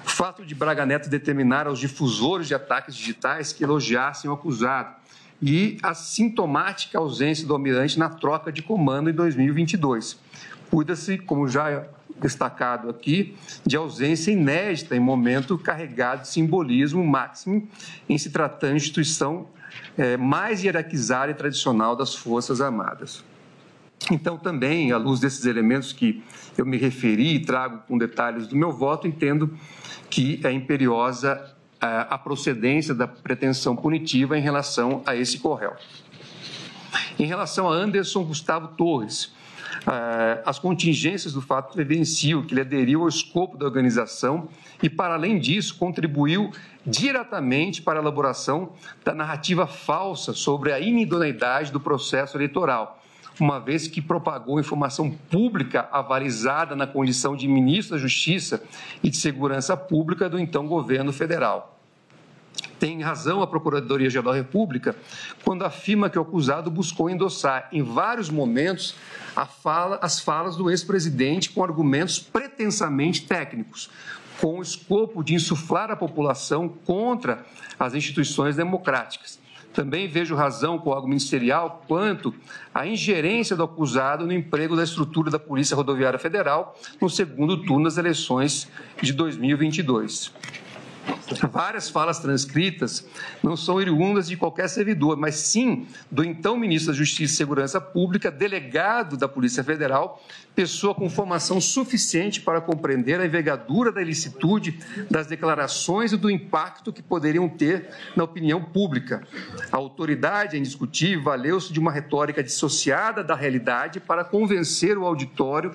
[SPEAKER 1] O fato de Braga Neto determinar aos difusores de ataques digitais que elogiassem o acusado e a sintomática ausência do almirante na troca de comando em 2022. Cuida-se, como já destacado aqui, de ausência inédita em momento carregado de simbolismo máximo em se tratando de instituição mais hierarquizada e tradicional das Forças Armadas. Então, também, à luz desses elementos que eu me referi e trago com detalhes do meu voto, entendo que é imperiosa a procedência da pretensão punitiva em relação a esse co-réu. Em relação a Anderson Gustavo Torres, as contingências do fato evidenciam que ele aderiu ao escopo da organização e, para além disso, contribuiu diretamente para a elaboração da narrativa falsa sobre a inidoneidade do processo eleitoral, uma vez que propagou informação pública avalizada na condição de ministro da Justiça e de Segurança Pública do então governo federal. Tem razão a Procuradoria-Geral da República quando afirma que o acusado buscou endossar, em vários momentos, as falas do ex-presidente com argumentos pretensamente técnicos, com o escopo de insuflar a população contra as instituições democráticas. Também vejo razão com o órgão ministerial quanto à ingerência do acusado no emprego da estrutura da Polícia Rodoviária Federal no segundo turno das eleições de 2022. Várias falas transcritas não são oriundas de qualquer servidor, mas sim do então ministro da Justiça e Segurança Pública, delegado da Polícia Federal, pessoa com formação suficiente para compreender a envergadura da ilicitude das declarações e do impacto que poderiam ter na opinião pública. A autoridade, é indiscutível, valeu-se de uma retórica dissociada da realidade para convencer o auditório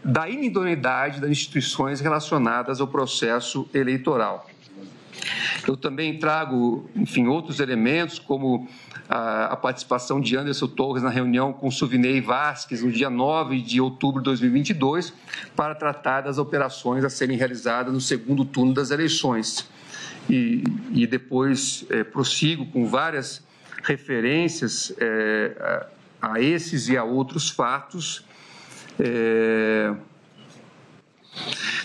[SPEAKER 1] da inidoneidade das instituições relacionadas ao processo eleitoral. Eu também trago, enfim, outros elementos, como a participação de Anderson Torres na reunião com Suvinei Vasquez, no dia 9 de outubro de 2022, para tratar das operações a serem realizadas no segundo turno das eleições. E depois prossigo com várias referências a esses e a outros fatos.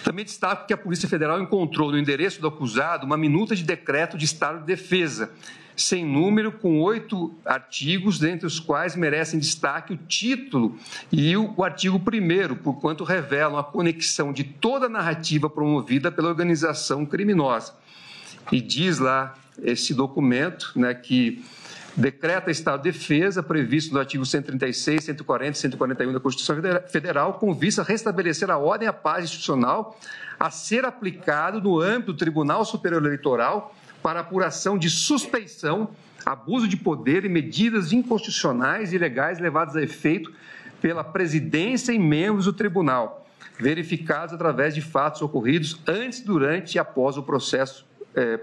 [SPEAKER 1] Também destaco que a Polícia Federal encontrou no endereço do acusado uma minuta de decreto de estado de defesa, sem número, com 8 artigos, dentre os quais merecem destaque o título e o artigo 1º, porquanto revelam a conexão de toda a narrativa promovida pela organização criminosa. E diz lá esse documento, né, que decreta estado de defesa previsto no artigo 136, 140 e 141 da Constituição Federal, com vista a restabelecer a ordem e a paz institucional a ser aplicado no âmbito do Tribunal Superior Eleitoral para apuração de suspeição, abuso de poder e medidas inconstitucionais e ilegais levadas a efeito pela presidência e membros do tribunal, verificados através de fatos ocorridos antes, durante e após o processo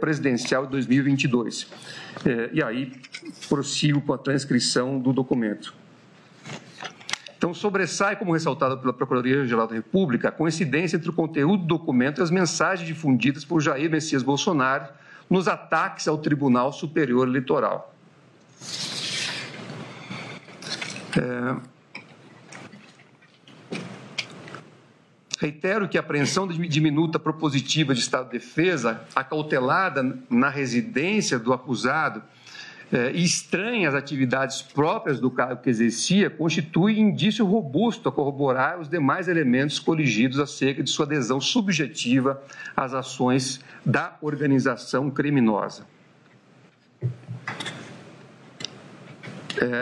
[SPEAKER 1] presidencial de 2022. E aí, prossigo com a transcrição do documento. Então, sobressai, como ressaltado pela Procuradoria-Geral da República, a coincidência entre o conteúdo do documento e as mensagens difundidas por Jair Messias Bolsonaro nos ataques ao Tribunal Superior Eleitoral. Reitero que a apreensão de minuta propositiva de estado de defesa, acautelada na residência do acusado, e estranha às atividades próprias do cargo que exercia, constitui indício robusto a corroborar os demais elementos coligidos acerca de sua adesão subjetiva às ações da organização criminosa.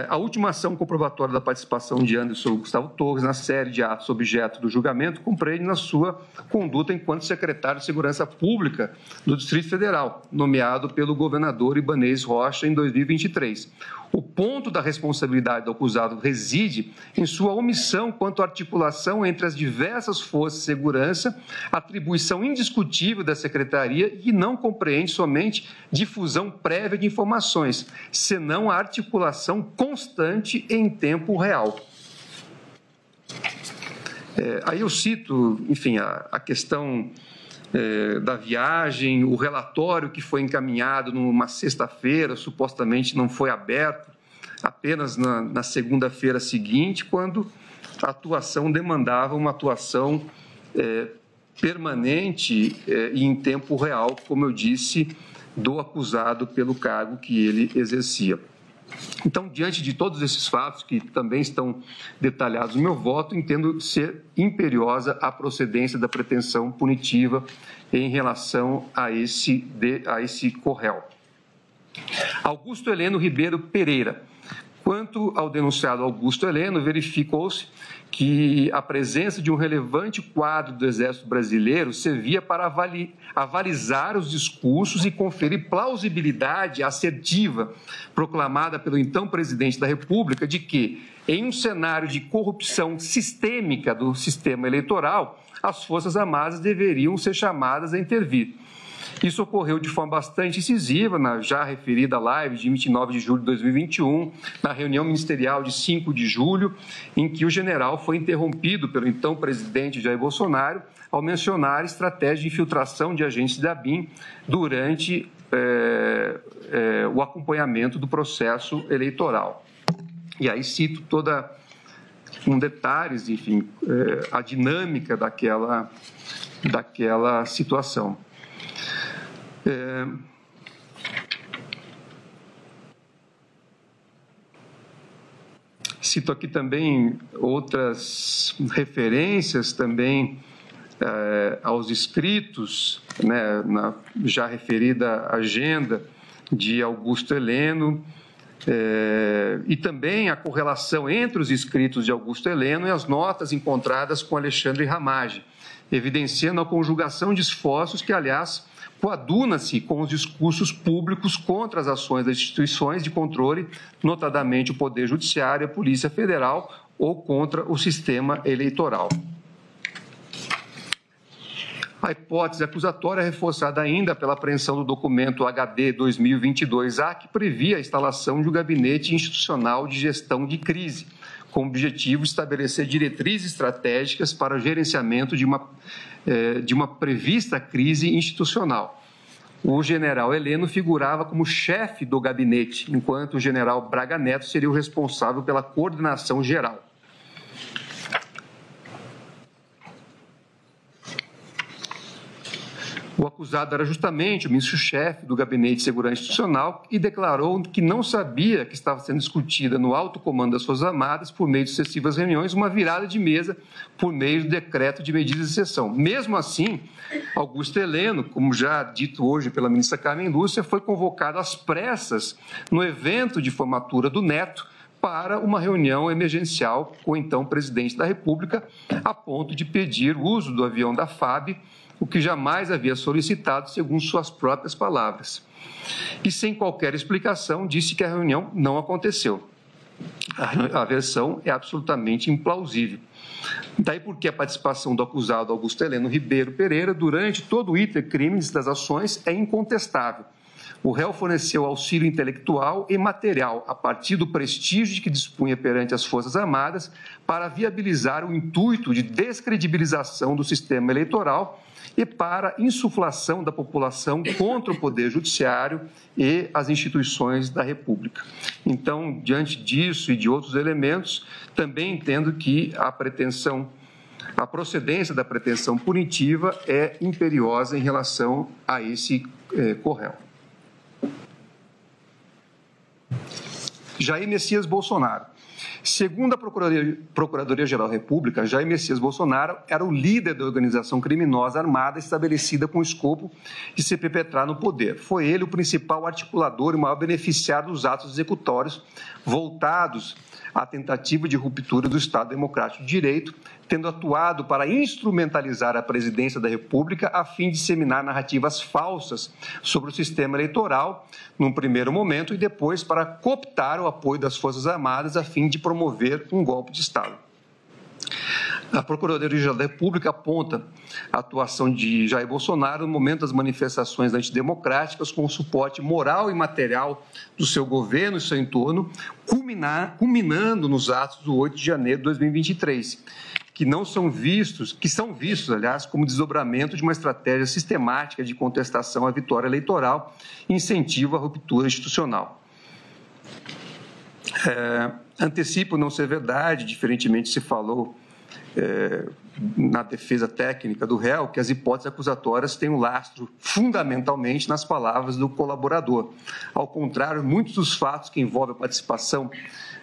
[SPEAKER 1] A última ação comprobatória da participação de Anderson Gustavo Torres na série de atos objeto do julgamento compreende na sua conduta enquanto secretário de Segurança Pública do Distrito Federal, nomeado pelo governador Ibanez Rocha em 2023. O ponto da responsabilidade do acusado reside em sua omissão quanto à articulação entre as diversas forças de segurança, atribuição indiscutível da Secretaria e não compreende somente difusão prévia de informações, senão a articulação constante em tempo real. Aí eu cito, enfim, a questão da viagem, o relatório que foi encaminhado numa sexta-feira, supostamente não foi aberto, apenas na segunda-feira seguinte, quando a atuação demandava uma atuação permanente e em tempo real, como eu disse, do acusado pelo cargo que ele exercia. Então, diante de todos esses fatos, que também estão detalhados no meu voto, entendo ser imperiosa a procedência da pretensão punitiva em relação a esse co-réu. Augusto Heleno Ribeiro Pereira. Quanto ao denunciado Augusto Heleno, verificou-se que a presença de um relevante quadro do Exército Brasileiro servia para avalizar os discursos e conferir plausibilidade assertiva proclamada pelo então presidente da República de que, em um cenário de corrupção sistêmica do sistema eleitoral, as Forças Armadas deveriam ser chamadas a intervir. Isso ocorreu de forma bastante incisiva na já referida live de 29 de julho de 2021, na reunião ministerial de 5 de julho, em que o general foi interrompido pelo então presidente Jair Bolsonaro ao mencionar estratégia de infiltração de agentes da ABIN durante o acompanhamento do processo eleitoral. E aí cito toda, com detalhes, enfim, a dinâmica daquela situação. Cito aqui também outras referências também aos escritos, né, na já referida agenda de Augusto Heleno, e também a correlação entre os escritos de Augusto Heleno e as notas encontradas com Alexandre Ramage, evidenciando a conjugação de esforços que, aliás, coaduna-se com os discursos públicos contra as ações das instituições de controle, notadamente o Poder Judiciário e a Polícia Federal, ou contra o sistema eleitoral. A hipótese acusatória é reforçada ainda pela apreensão do documento HD 2022-A, que previa a instalação de um gabinete institucional de gestão de crise, com o objetivo de estabelecer diretrizes estratégicas para o gerenciamento de uma prevista crise institucional. O general Heleno figurava como chefe do gabinete, enquanto o general Braga Neto seria o responsável pela coordenação geral. O acusado era justamente o ministro-chefe do Gabinete de Segurança Institucional e declarou que não sabia que estava sendo discutida no alto comando das Forças Armadas, por meio de sucessivas reuniões, uma virada de mesa por meio do decreto de medidas de exceção. Mesmo assim, Augusto Heleno, como já dito hoje pela ministra Carmen Lúcia, foi convocado às pressas no evento de formatura do Neto para uma reunião emergencial com o então presidente da República, a ponto de pedir o uso do avião da FAB, o que jamais havia solicitado, segundo suas próprias palavras. E, sem qualquer explicação, disse que a reunião não aconteceu. A versão é absolutamente implausível. Daí porque a participação do acusado Augusto Heleno Ribeiro Pereira durante todo o iter crimes das ações é incontestável. O réu forneceu auxílio intelectual e material a partir do prestígio de que dispunha perante as Forças Armadas para viabilizar o intuito de descredibilização do sistema eleitoral e para insuflação da população contra o Poder Judiciário e as instituições da República. Então, diante disso e de outros elementos, também entendo que a procedência da pretensão punitiva é imperiosa em relação a esse co-réu. Jair Messias Bolsonaro. Segundo a Procuradoria-Geral da República, Jair Messias Bolsonaro era o líder da organização criminosa armada estabelecida com o escopo de se perpetrar no poder. Foi ele o principal articulador e o maior beneficiário dos atos executórios voltados à tentativa de ruptura do Estado Democrático de Direito, tendo atuado para instrumentalizar a presidência da República a fim de disseminar narrativas falsas sobre o sistema eleitoral, num primeiro momento, e depois para cooptar o apoio das Forças Armadas a fim de promover um golpe de Estado. A Procuradoria-Geral da República aponta a atuação de Jair Bolsonaro no momento das manifestações antidemocráticas com o suporte moral e material do seu governo e seu entorno, culminando nos atos do 8 de janeiro de 2023, que são vistos, aliás, como desdobramento de uma estratégia sistemática de contestação à vitória eleitoral e incentivo à ruptura institucional. Antecipo não ser verdade, diferentemente se falou na defesa técnica do réu, que as hipóteses acusatórias têm um lastro fundamentalmente nas palavras do colaborador. Ao contrário, muitos dos fatos que envolvem a participação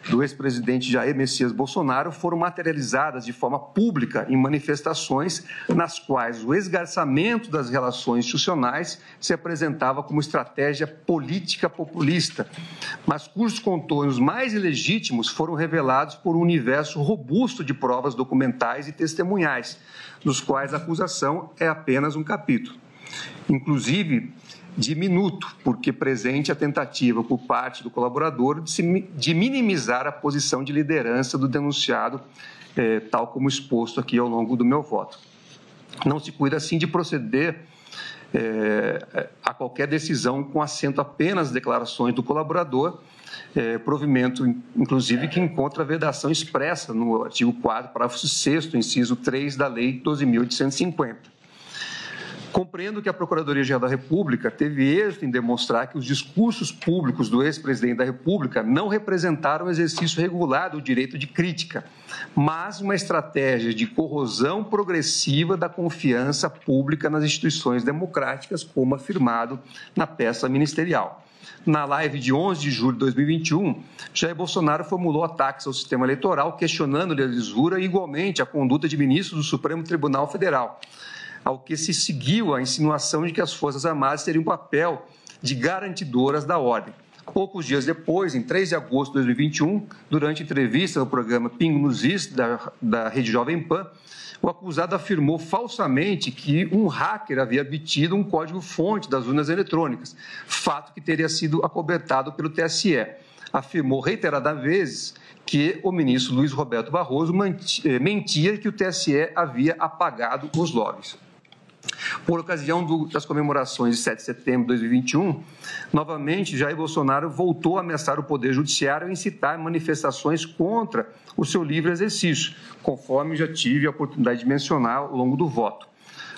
[SPEAKER 1] do ex-presidente Jair Messias Bolsonaro foram materializadas de forma pública em manifestações nas quais o esgarçamento das relações institucionais se apresentava como estratégia política populista, mas cujos contornos mais ilegítimos foram revelados por um universo robusto de provas documentais e testemunhais, dos quais a acusação é apenas um capítulo. Inclusive, diminuto, porque presente a tentativa por parte do colaborador de minimizar a posição de liderança do denunciado, tal como exposto aqui ao longo do meu voto. Não se cuida, assim, de proceder a qualquer decisão com assento apenas nas declarações do colaborador, provimento, inclusive, que encontra a vedação expressa no artigo 4º, parágrafo 6º, inciso 3 da Lei 12.850. Compreendo que a Procuradoria-Geral da República teve êxito em demonstrar que os discursos públicos do ex-presidente da República não representaram o exercício regular do direito de crítica, mas uma estratégia de corrosão progressiva da confiança pública nas instituições democráticas, como afirmado na peça ministerial. Na live de 11 de julho de 2021, Jair Bolsonaro formulou ataques ao sistema eleitoral, questionando-lhe a lisura e, igualmente, a conduta de ministros do Supremo Tribunal Federal, ao que se seguiu a insinuação de que as Forças Armadas teriam um papel de garantidoras da ordem. Poucos dias depois, em 3 de agosto de 2021, durante entrevista no programa Pingo nos Is, da Rede Jovem Pan, o acusado afirmou falsamente que um hacker havia obtido um código-fonte das urnas eletrônicas, fato que teria sido acobertado pelo TSE. Afirmou reiteradas vezes que o ministro Luiz Roberto Barroso mentia que o TSE havia apagado os logs. Por ocasião das comemorações de 7 de setembro de 2021, novamente, Jair Bolsonaro voltou a ameaçar o Poder Judiciário e incitar manifestações contra o seu livre exercício, conforme já tive a oportunidade de mencionar ao longo do voto.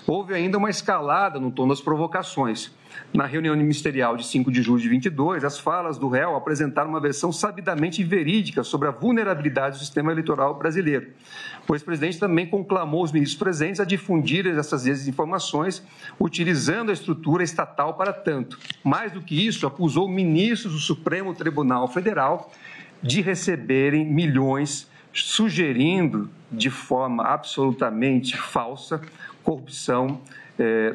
[SPEAKER 1] Houve ainda uma escalada no tom das provocações. Na reunião ministerial de 5 de julho de 2022, as falas do réu apresentaram uma versão sabidamente verídica sobre a vulnerabilidade do sistema eleitoral brasileiro. O ex-presidente também conclamou os ministros presentes a difundirem essas desinformações, utilizando a estrutura estatal para tanto. Mais do que isso, acusou ministros do Supremo Tribunal Federal de receberem milhões, sugerindo de forma absolutamente falsa corrupção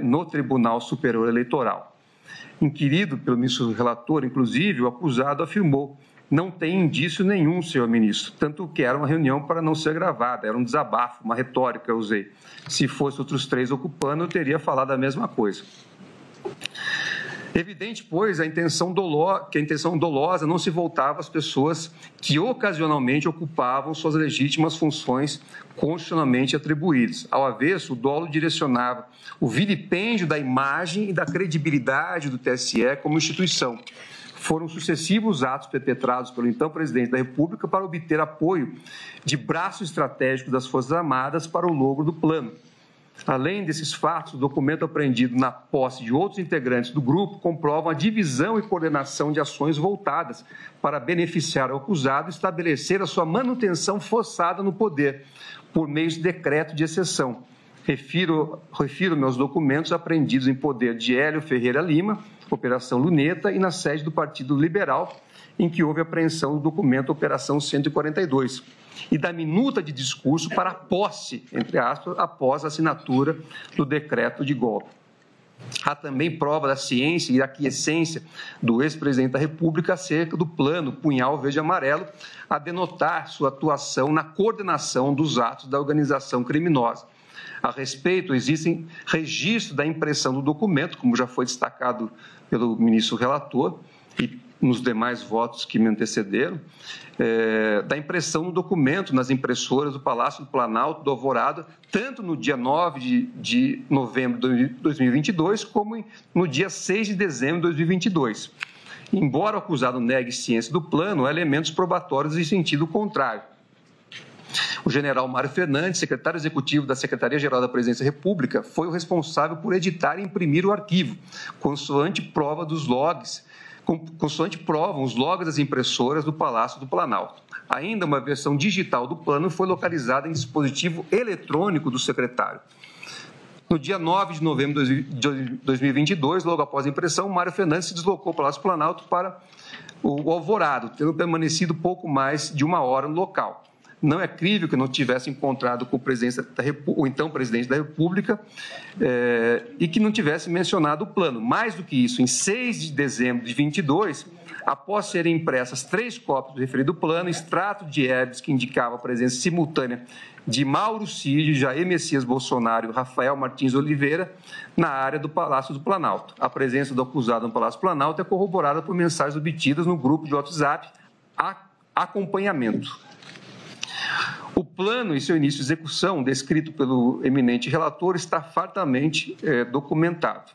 [SPEAKER 1] no Tribunal Superior Eleitoral. Inquirido pelo ministro relator, inclusive, o acusado afirmou: não tem indício nenhum, senhor ministro, tanto que era uma reunião para não ser gravada, era um desabafo, uma retórica eu usei. Se fosse outros 3 ocupando, eu teria falado a mesma coisa. Evidente, pois, que a intenção dolosa não se voltava às pessoas que ocasionalmente ocupavam suas legítimas funções constitucionalmente atribuídas. Ao avesso, o dolo direcionava o vilipêndio da imagem e da credibilidade do TSE como instituição. Foram sucessivos atos perpetrados pelo então presidente da República para obter apoio de braços estratégicos das Forças Armadas para o logro do plano. Além desses fatos, o documento apreendido na posse de outros integrantes do grupo comprova a divisão e coordenação de ações voltadas para beneficiar o acusado e estabelecer a sua manutenção forçada no poder, por meio de decreto de exceção. Refiro-me aos documentos apreendidos em poder de Hélio Ferreira Lima, Operação Luneta, e na sede do Partido Liberal, em que houve apreensão do documento Operação 142 e da minuta de discurso para a posse, entre aspas, após a assinatura do decreto de golpe. Há também prova da ciência e aquiescência do ex-presidente da República acerca do plano Punhal Verde e Amarelo, a denotar sua atuação na coordenação dos atos da organização criminosa. A respeito, existem registros da impressão do documento, como já foi destacado pelo ministro relator e nos demais votos que me antecederam, da impressão do documento nas impressoras do Palácio do Planalto, do Alvorada, tanto no dia 9 de novembro de 2022, como no dia 6 de dezembro de 2022. Embora o acusado negue ciência do plano, há elementos probatórios em sentido contrário. O general Mário Fernandes, secretário executivo da Secretaria-Geral da Presidência da República, foi o responsável por editar e imprimir o arquivo, consoante provam os logs das impressoras do Palácio do Planalto. Ainda uma versão digital do plano foi localizada em dispositivo eletrônico do secretário. No dia 9 de novembro de 2022, logo após a impressão, Mário Fernandes se deslocou ao Palácio do Planalto para o Alvorado, tendo permanecido pouco mais de 1 hora no local. Não é crível que não tivesse encontrado com o então presidente da República e que não tivesse mencionado o plano. Mais do que isso, em 6 de dezembro de 2022, após serem impressas 3 cópias do referido plano, extrato de herbes que indicava a presença simultânea de Mauro Cid, Jair Messias Bolsonaro e Rafael Martins Oliveira na área do Palácio do Planalto. A presença do acusado no Palácio do Planalto é corroborada por mensagens obtidas no grupo de WhatsApp Acompanhamento. O plano e seu início de execução, descrito pelo eminente relator, está fartamente documentado.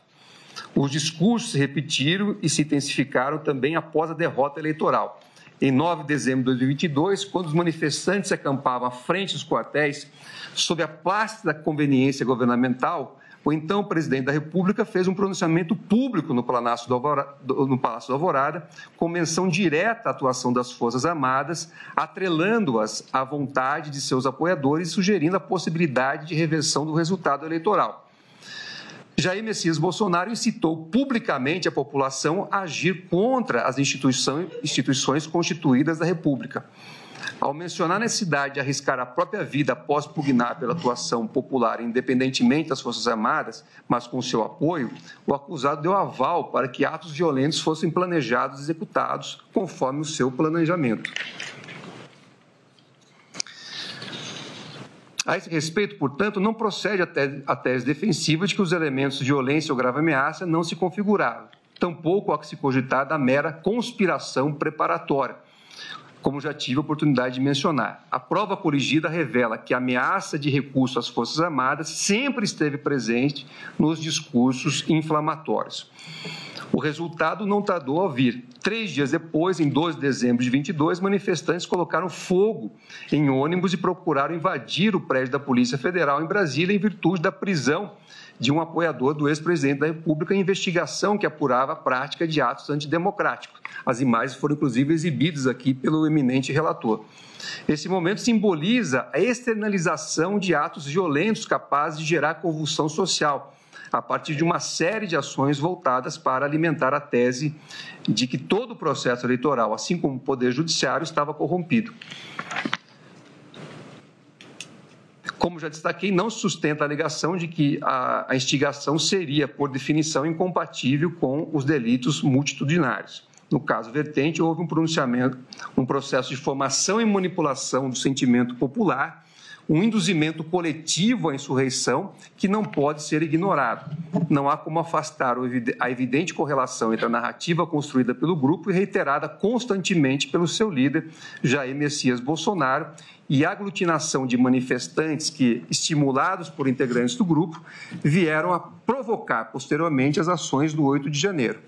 [SPEAKER 1] Os discursos se repetiram e se intensificaram também após a derrota eleitoral. Em 9 de dezembro de 2022, quando os manifestantes acampavam à frente dos quartéis, sob a plástica da conveniência governamental, o então presidente da República fez um pronunciamento público no Palácio do Alvorada, com menção direta à atuação das Forças Armadas, atrelando-as à vontade de seus apoiadores e sugerindo a possibilidade de reversão do resultado eleitoral. Jair Messias Bolsonaro incitou publicamente a população a agir contra as instituições constituídas da República. Ao mencionar a necessidade de arriscar a própria vida após pugnar pela atuação popular, independentemente das Forças Armadas, mas com seu apoio, o acusado deu aval para que atos violentos fossem planejados e executados conforme o seu planejamento. A esse respeito, portanto, não procede a tese defensiva de que os elementos de violência ou grave ameaça não se configuraram. Tampouco há que se cogitar da mera conspiração preparatória, como já tive a oportunidade de mencionar. A prova corrigida revela que a ameaça de recurso às Forças Armadas sempre esteve presente nos discursos inflamatórios. O resultado não tardou a vir. 3 dias depois, em 2 de dezembro de 2022, manifestantes colocaram fogo em ônibus e procuraram invadir o prédio da Polícia Federal em Brasília em virtude da prisão de um apoiador do ex-presidente da República em investigação que apurava a prática de atos antidemocráticos. As imagens foram, inclusive, exibidas aqui pelo eminente relator. Esse momento simboliza a externalização de atos violentos capazes de gerar convulsão social, a partir de uma série de ações voltadas para alimentar a tese de que todo o processo eleitoral, assim como o Poder Judiciário, estava corrompido. Como já destaquei, não se sustenta a alegação de que a instigação seria, por definição, incompatível com os delitos multitudinários. No caso vertente, houve um processo de formação e manipulação do sentimento popular, um induzimento coletivo à insurreição que não pode ser ignorado. Não há como afastar a evidente correlação entre a narrativa construída pelo grupo e reiterada constantemente pelo seu líder, Jair Messias Bolsonaro, e a aglutinação de manifestantes que, estimulados por integrantes do grupo, vieram a provocar posteriormente as ações do 8 de janeiro.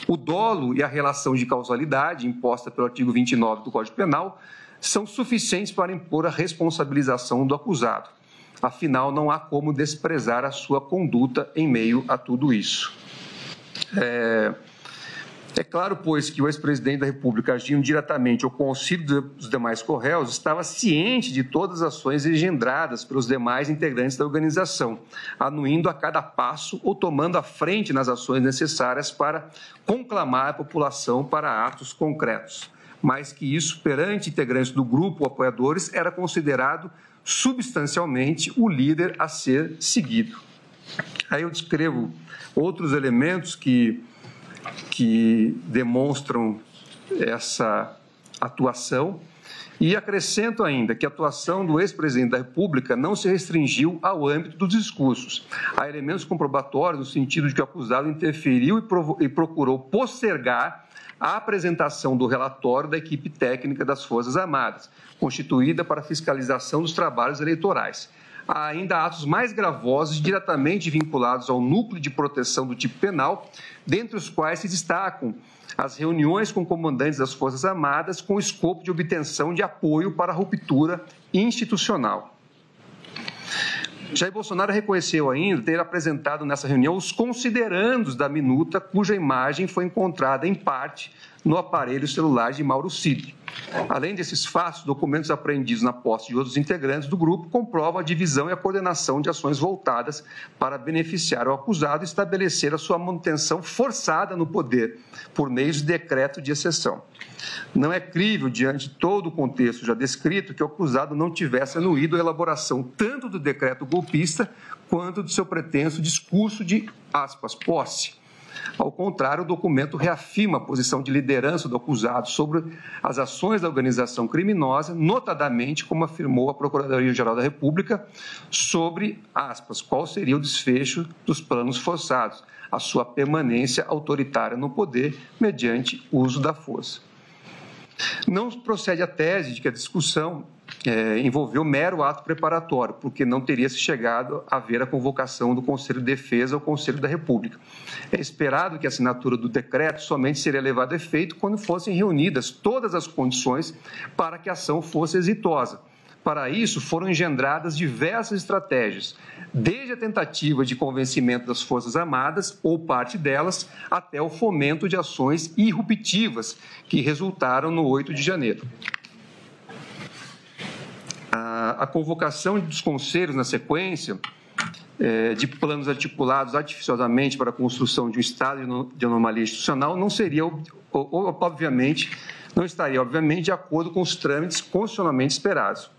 [SPEAKER 1] O dolo e a relação de causalidade imposta pelo artigo 29 do Código Penal são suficientes para impor a responsabilização do acusado. Afinal, não há como desprezar a sua conduta em meio a tudo isso. É claro, pois, que o ex-presidente da República, agindo diretamente ou com auxílio dos demais corréus, estava ciente de todas as ações engendradas pelos demais integrantes da organização, anuindo a cada passo ou tomando a frente nas ações necessárias para conclamar a população para atos concretos. Mais que isso, perante integrantes do grupo ou apoiadores, era considerado substancialmente o líder a ser seguido. Aí eu descrevo outros elementos que demonstram essa atuação e acrescento ainda que a atuação do ex-presidente da República não se restringiu ao âmbito dos discursos. Há elementos comprobatórios no sentido de que o acusado interferiu e procurou postergar a apresentação do relatório da equipe técnica das Forças Armadas, constituída para fiscalização dos trabalhos eleitorais. Há ainda atos mais gravosos diretamente vinculados ao núcleo de proteção do tipo penal, dentre os quais se destacam as reuniões com comandantes das Forças Armadas com o escopo de obtenção de apoio para a ruptura institucional. Jair Bolsonaro reconheceu ainda ter apresentado nessa reunião os considerandos da minuta, cuja imagem foi encontrada, em parte, no aparelho celular de Mauro Cid. Além desses fatos, documentos apreendidos na posse de outros integrantes do grupo comprovam a divisão e a coordenação de ações voltadas para beneficiar o acusado e estabelecer a sua manutenção forçada no poder, por meio de decreto de exceção. Não é crível, diante de todo o contexto já descrito, que o acusado não tivesse anuído a elaboração tanto do decreto golpista quanto do seu pretenso discurso de, aspas, posse. Ao contrário, o documento reafirma a posição de liderança do acusado sobre as ações da organização criminosa, notadamente, como afirmou a Procuradoria-Geral da República, sobre, aspas, qual seria o desfecho dos planos forçados, a sua permanência autoritária no poder mediante uso da força. Não procede a tese de que a discussão envolveu mero ato preparatório, porque não teria se chegado a ver a convocação do Conselho de Defesa ao Conselho da República. É esperado que a assinatura do decreto somente seria levada a efeito quando fossem reunidas todas as condições para que a ação fosse exitosa. Para isso, foram engendradas diversas estratégias, desde a tentativa de convencimento das Forças Armadas, ou parte delas, até o fomento de ações irruptivas que resultaram no 8 de janeiro. A convocação dos conselhos na sequência de planos articulados artificiosamente para a construção de um estado de anomalia institucional não seria, obviamente, não estaria, obviamente, de acordo com os trâmites constitucionalmente esperados.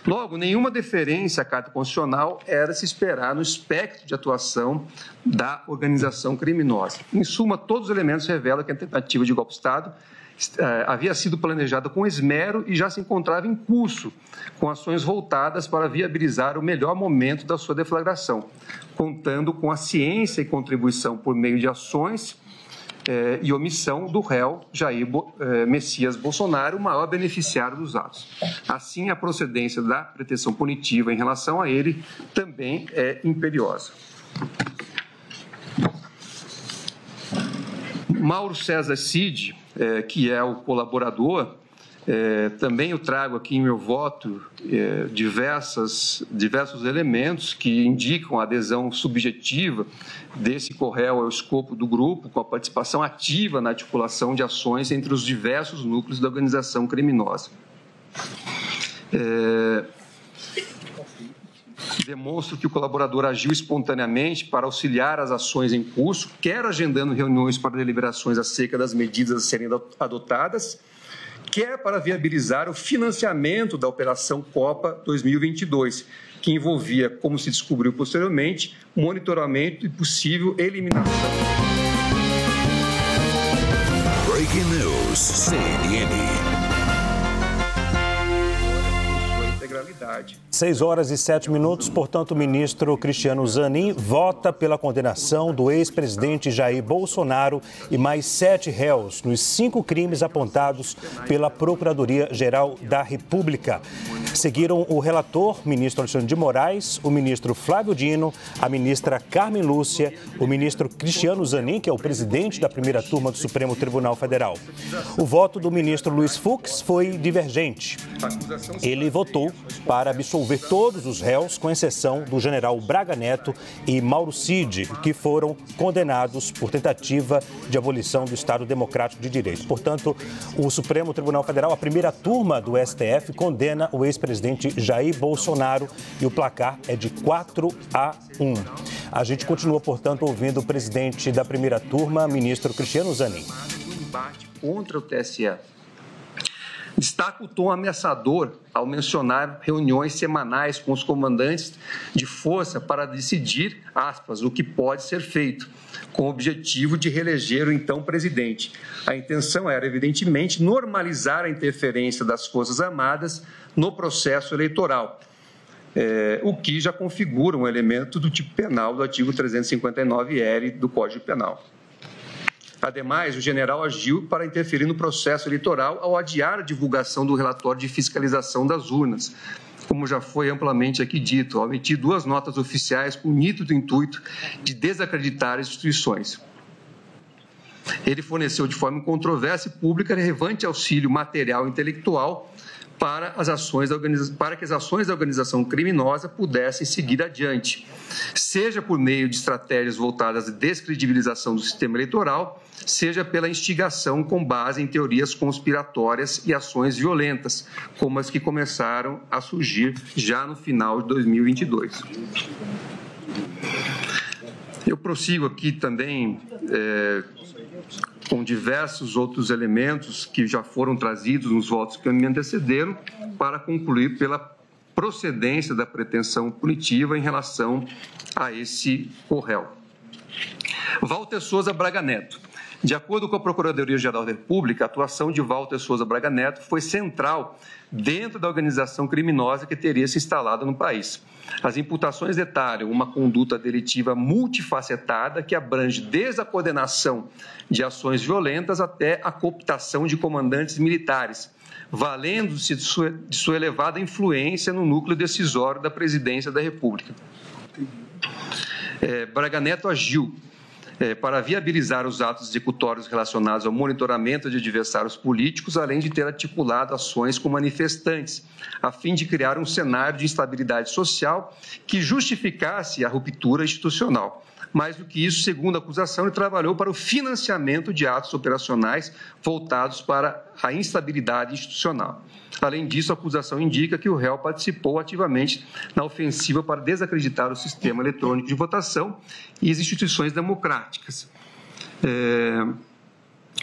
[SPEAKER 1] Logo, nenhuma deferência à Carta Constitucional era se esperar no espectro de atuação da organização criminosa. Em suma, todos os elementos revelam que a tentativa de golpe de Estado havia sido planejada com esmero e já se encontrava em curso, com ações voltadas para viabilizar o melhor momento da sua deflagração, contando com a ciência e contribuição por meio de ações e omissão do réu Jair Messias Bolsonaro, o maior beneficiário dos atos. Assim, a procedência da pretensão punitiva em relação a ele também é imperiosa. Mauro César Cid, que é o colaborador, também eu trago aqui em meu voto diversos elementos que indicam a adesão subjetiva desse corréu ao escopo do grupo, com a participação ativa na articulação de ações entre os diversos núcleos da organização criminosa. Demonstro que o colaborador agiu espontaneamente para auxiliar as ações em curso, quer agendando reuniões para deliberações acerca das medidas a serem adotadas, quer para viabilizar o financiamento da Operação Copa 2022, que envolvia, como se descobriu posteriormente, monitoramento e possível eliminação.
[SPEAKER 5] Breaking News, CNN.
[SPEAKER 6] 6h07, portanto, o ministro Cristiano Zanin vota pela condenação do ex-presidente Jair Bolsonaro e mais 7 réus nos 5 crimes apontados pela Procuradoria-Geral da República. Seguiram o relator, ministro Alexandre de Moraes, o ministro Flávio Dino, a ministra Carmen Lúcia, o ministro Cristiano Zanin, que é o presidente da primeira turma do Supremo Tribunal Federal. O voto do ministro Luiz Fux foi divergente. Ele votou para absolver todos os réus, com exceção do general Braga Neto e Mauro Cid, que foram condenados por tentativa de abolição do Estado Democrático de Direito. Portanto, o Supremo Tribunal Federal, a primeira turma do STF, condena o ex-presidente Jair Bolsonaro e o placar é de 4-1. A gente continua, portanto, ouvindo o presidente da primeira turma, ministro Cristiano Zanin.
[SPEAKER 1] Contra o TSE. Destaca o tom ameaçador ao mencionar reuniões semanais com os comandantes de força para decidir, aspas, o que pode ser feito, com o objetivo de reeleger o então presidente. A intenção era, evidentemente, normalizar a interferência das Forças Armadas no processo eleitoral, o que já configura um elemento do tipo penal do artigo 359-L do Código Penal. Ademais, o general agiu para interferir no processo eleitoral ao adiar a divulgação do relatório de fiscalização das urnas, como já foi amplamente aqui dito, ao emitir 2 notas oficiais com o nítido intuito de desacreditar as instituições. Ele forneceu de forma controversa e pública relevante auxílio material e intelectual para que as ações da organização criminosa pudessem seguir adiante, seja por meio de estratégias voltadas à descredibilização do sistema eleitoral, seja pela instigação com base em teorias conspiratórias e ações violentas, como as que começaram a surgir já no final de 2022. Eu prossigo aqui também com diversos outros elementos que já foram trazidos nos votos que me antecederam, para concluir pela procedência da pretensão punitiva em relação a esse réu. Walter Souza Braga Neto. De acordo com a Procuradoria-Geral da República, a atuação de Walter Souza Braga Neto foi central dentro da organização criminosa que teria se instalado no país. As imputações detalham uma conduta delitiva multifacetada que abrange desde a coordenação de ações violentas até a cooptação de comandantes militares, valendo-se de sua elevada influência no núcleo decisório da Presidência da República. Braga Neto agiu para viabilizar os atos executórios relacionados ao monitoramento de adversários políticos, além de ter articulado ações com manifestantes, a fim de criar um cenário de instabilidade social que justificasse a ruptura institucional. Mais do que isso, segundo a acusação, ele trabalhou para o financiamento de atos operacionais voltados para a instabilidade institucional. Além disso, a acusação indica que o réu participou ativamente na ofensiva para desacreditar o sistema eletrônico de votação e as instituições democráticas.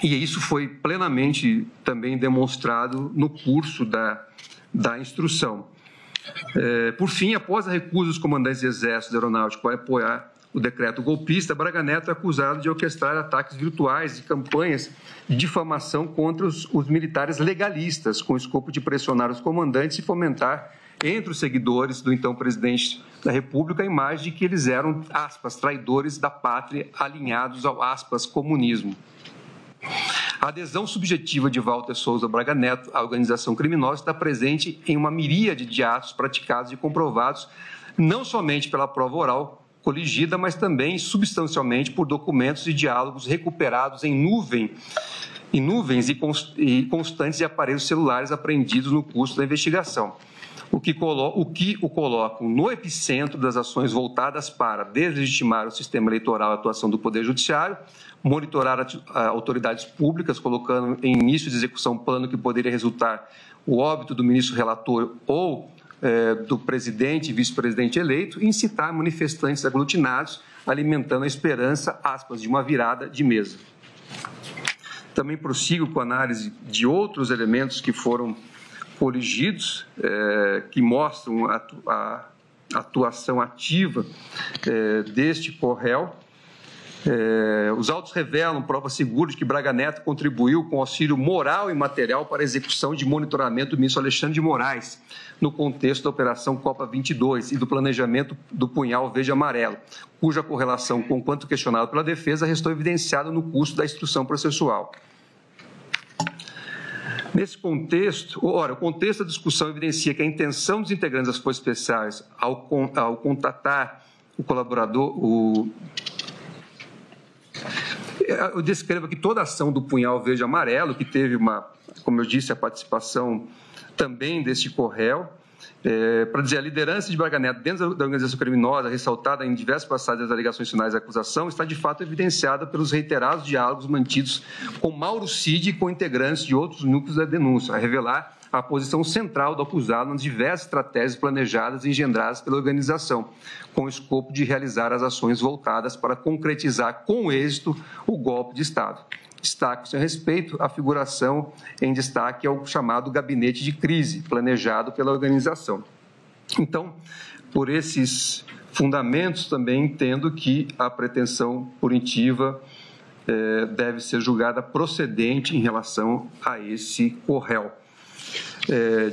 [SPEAKER 1] E isso foi plenamente também demonstrado no curso da instrução. Por fim, após a recusa dos comandantes de Exército e Aeronáutica para apoiar o decreto golpista, Braga Neto é acusado de orquestrar ataques virtuais e campanhas de difamação contra os militares legalistas, com o escopo de pressionar os comandantes e fomentar entre os seguidores do então presidente da República a imagem de que eles eram, aspas, traidores da pátria alinhados ao, aspas, comunismo. A adesão subjetiva de Walter Souza Braga Neto à organização criminosa está presente em uma miríade de atos praticados e comprovados, não somente pela prova oral coligida, mas também substancialmente por documentos e diálogos recuperados em nuvens e constantes de aparelhos celulares apreendidos no curso da investigação, o que o colocam no epicentro das ações voltadas para deslegitimar o sistema eleitoral e a atuação do Poder Judiciário, monitorar autoridades públicas, colocando em início de execução plano que poderia resultar o óbito do ministro relator ou do presidente e vice-presidente eleito, e incitar manifestantes aglutinados, alimentando a esperança, aspas, de uma virada de mesa. Também prossigo com a análise de outros elementos que foram coligidos, que mostram a atuação ativa deste co-réu. Os autos revelam prova segura de que Braga Neto contribuiu com auxílio moral e material para a execução de monitoramento do ministro Alexandre de Moraes, no contexto da Operação Copa 22 e do planejamento do punhal verde-amarelo, cuja correlação com o quanto questionado pela defesa restou evidenciada no curso da instrução processual. Nesse contexto, o contexto da discussão evidencia que a intenção dos integrantes das Forças Especiais ao contatar o colaborador, eu descrevo aqui toda a ação do punhal verde-amarelo, que teve como eu disse, a participação também deste co-réu, para dizer, a liderança de Braga Neto dentro da organização criminosa, ressaltada em diversas passagens das alegações finais da acusação, está de fato evidenciada pelos reiterados diálogos mantidos com Mauro Cid e com integrantes de outros núcleos da denúncia, a revelar a posição central do acusado nas diversas estratégias planejadas e engendradas pela organização, com o escopo de realizar as ações voltadas para concretizar com êxito o golpe de Estado. Destaco, a seu respeito, a figuração em destaque ao chamado gabinete de crise, planejado pela organização. Então, por esses fundamentos, também entendo que a pretensão punitiva deve ser julgada procedente em relação a esse corréu.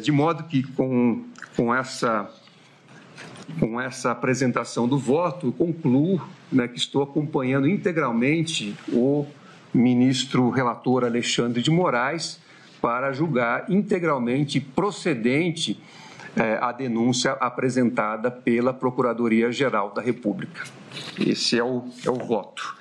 [SPEAKER 1] De modo que, com essa apresentação do voto, eu concluo, né, que estou acompanhando integralmente o ministro relator Alexandre de Moraes para julgar integralmente procedente a denúncia apresentada pela Procuradoria-Geral da República. Esse é o voto.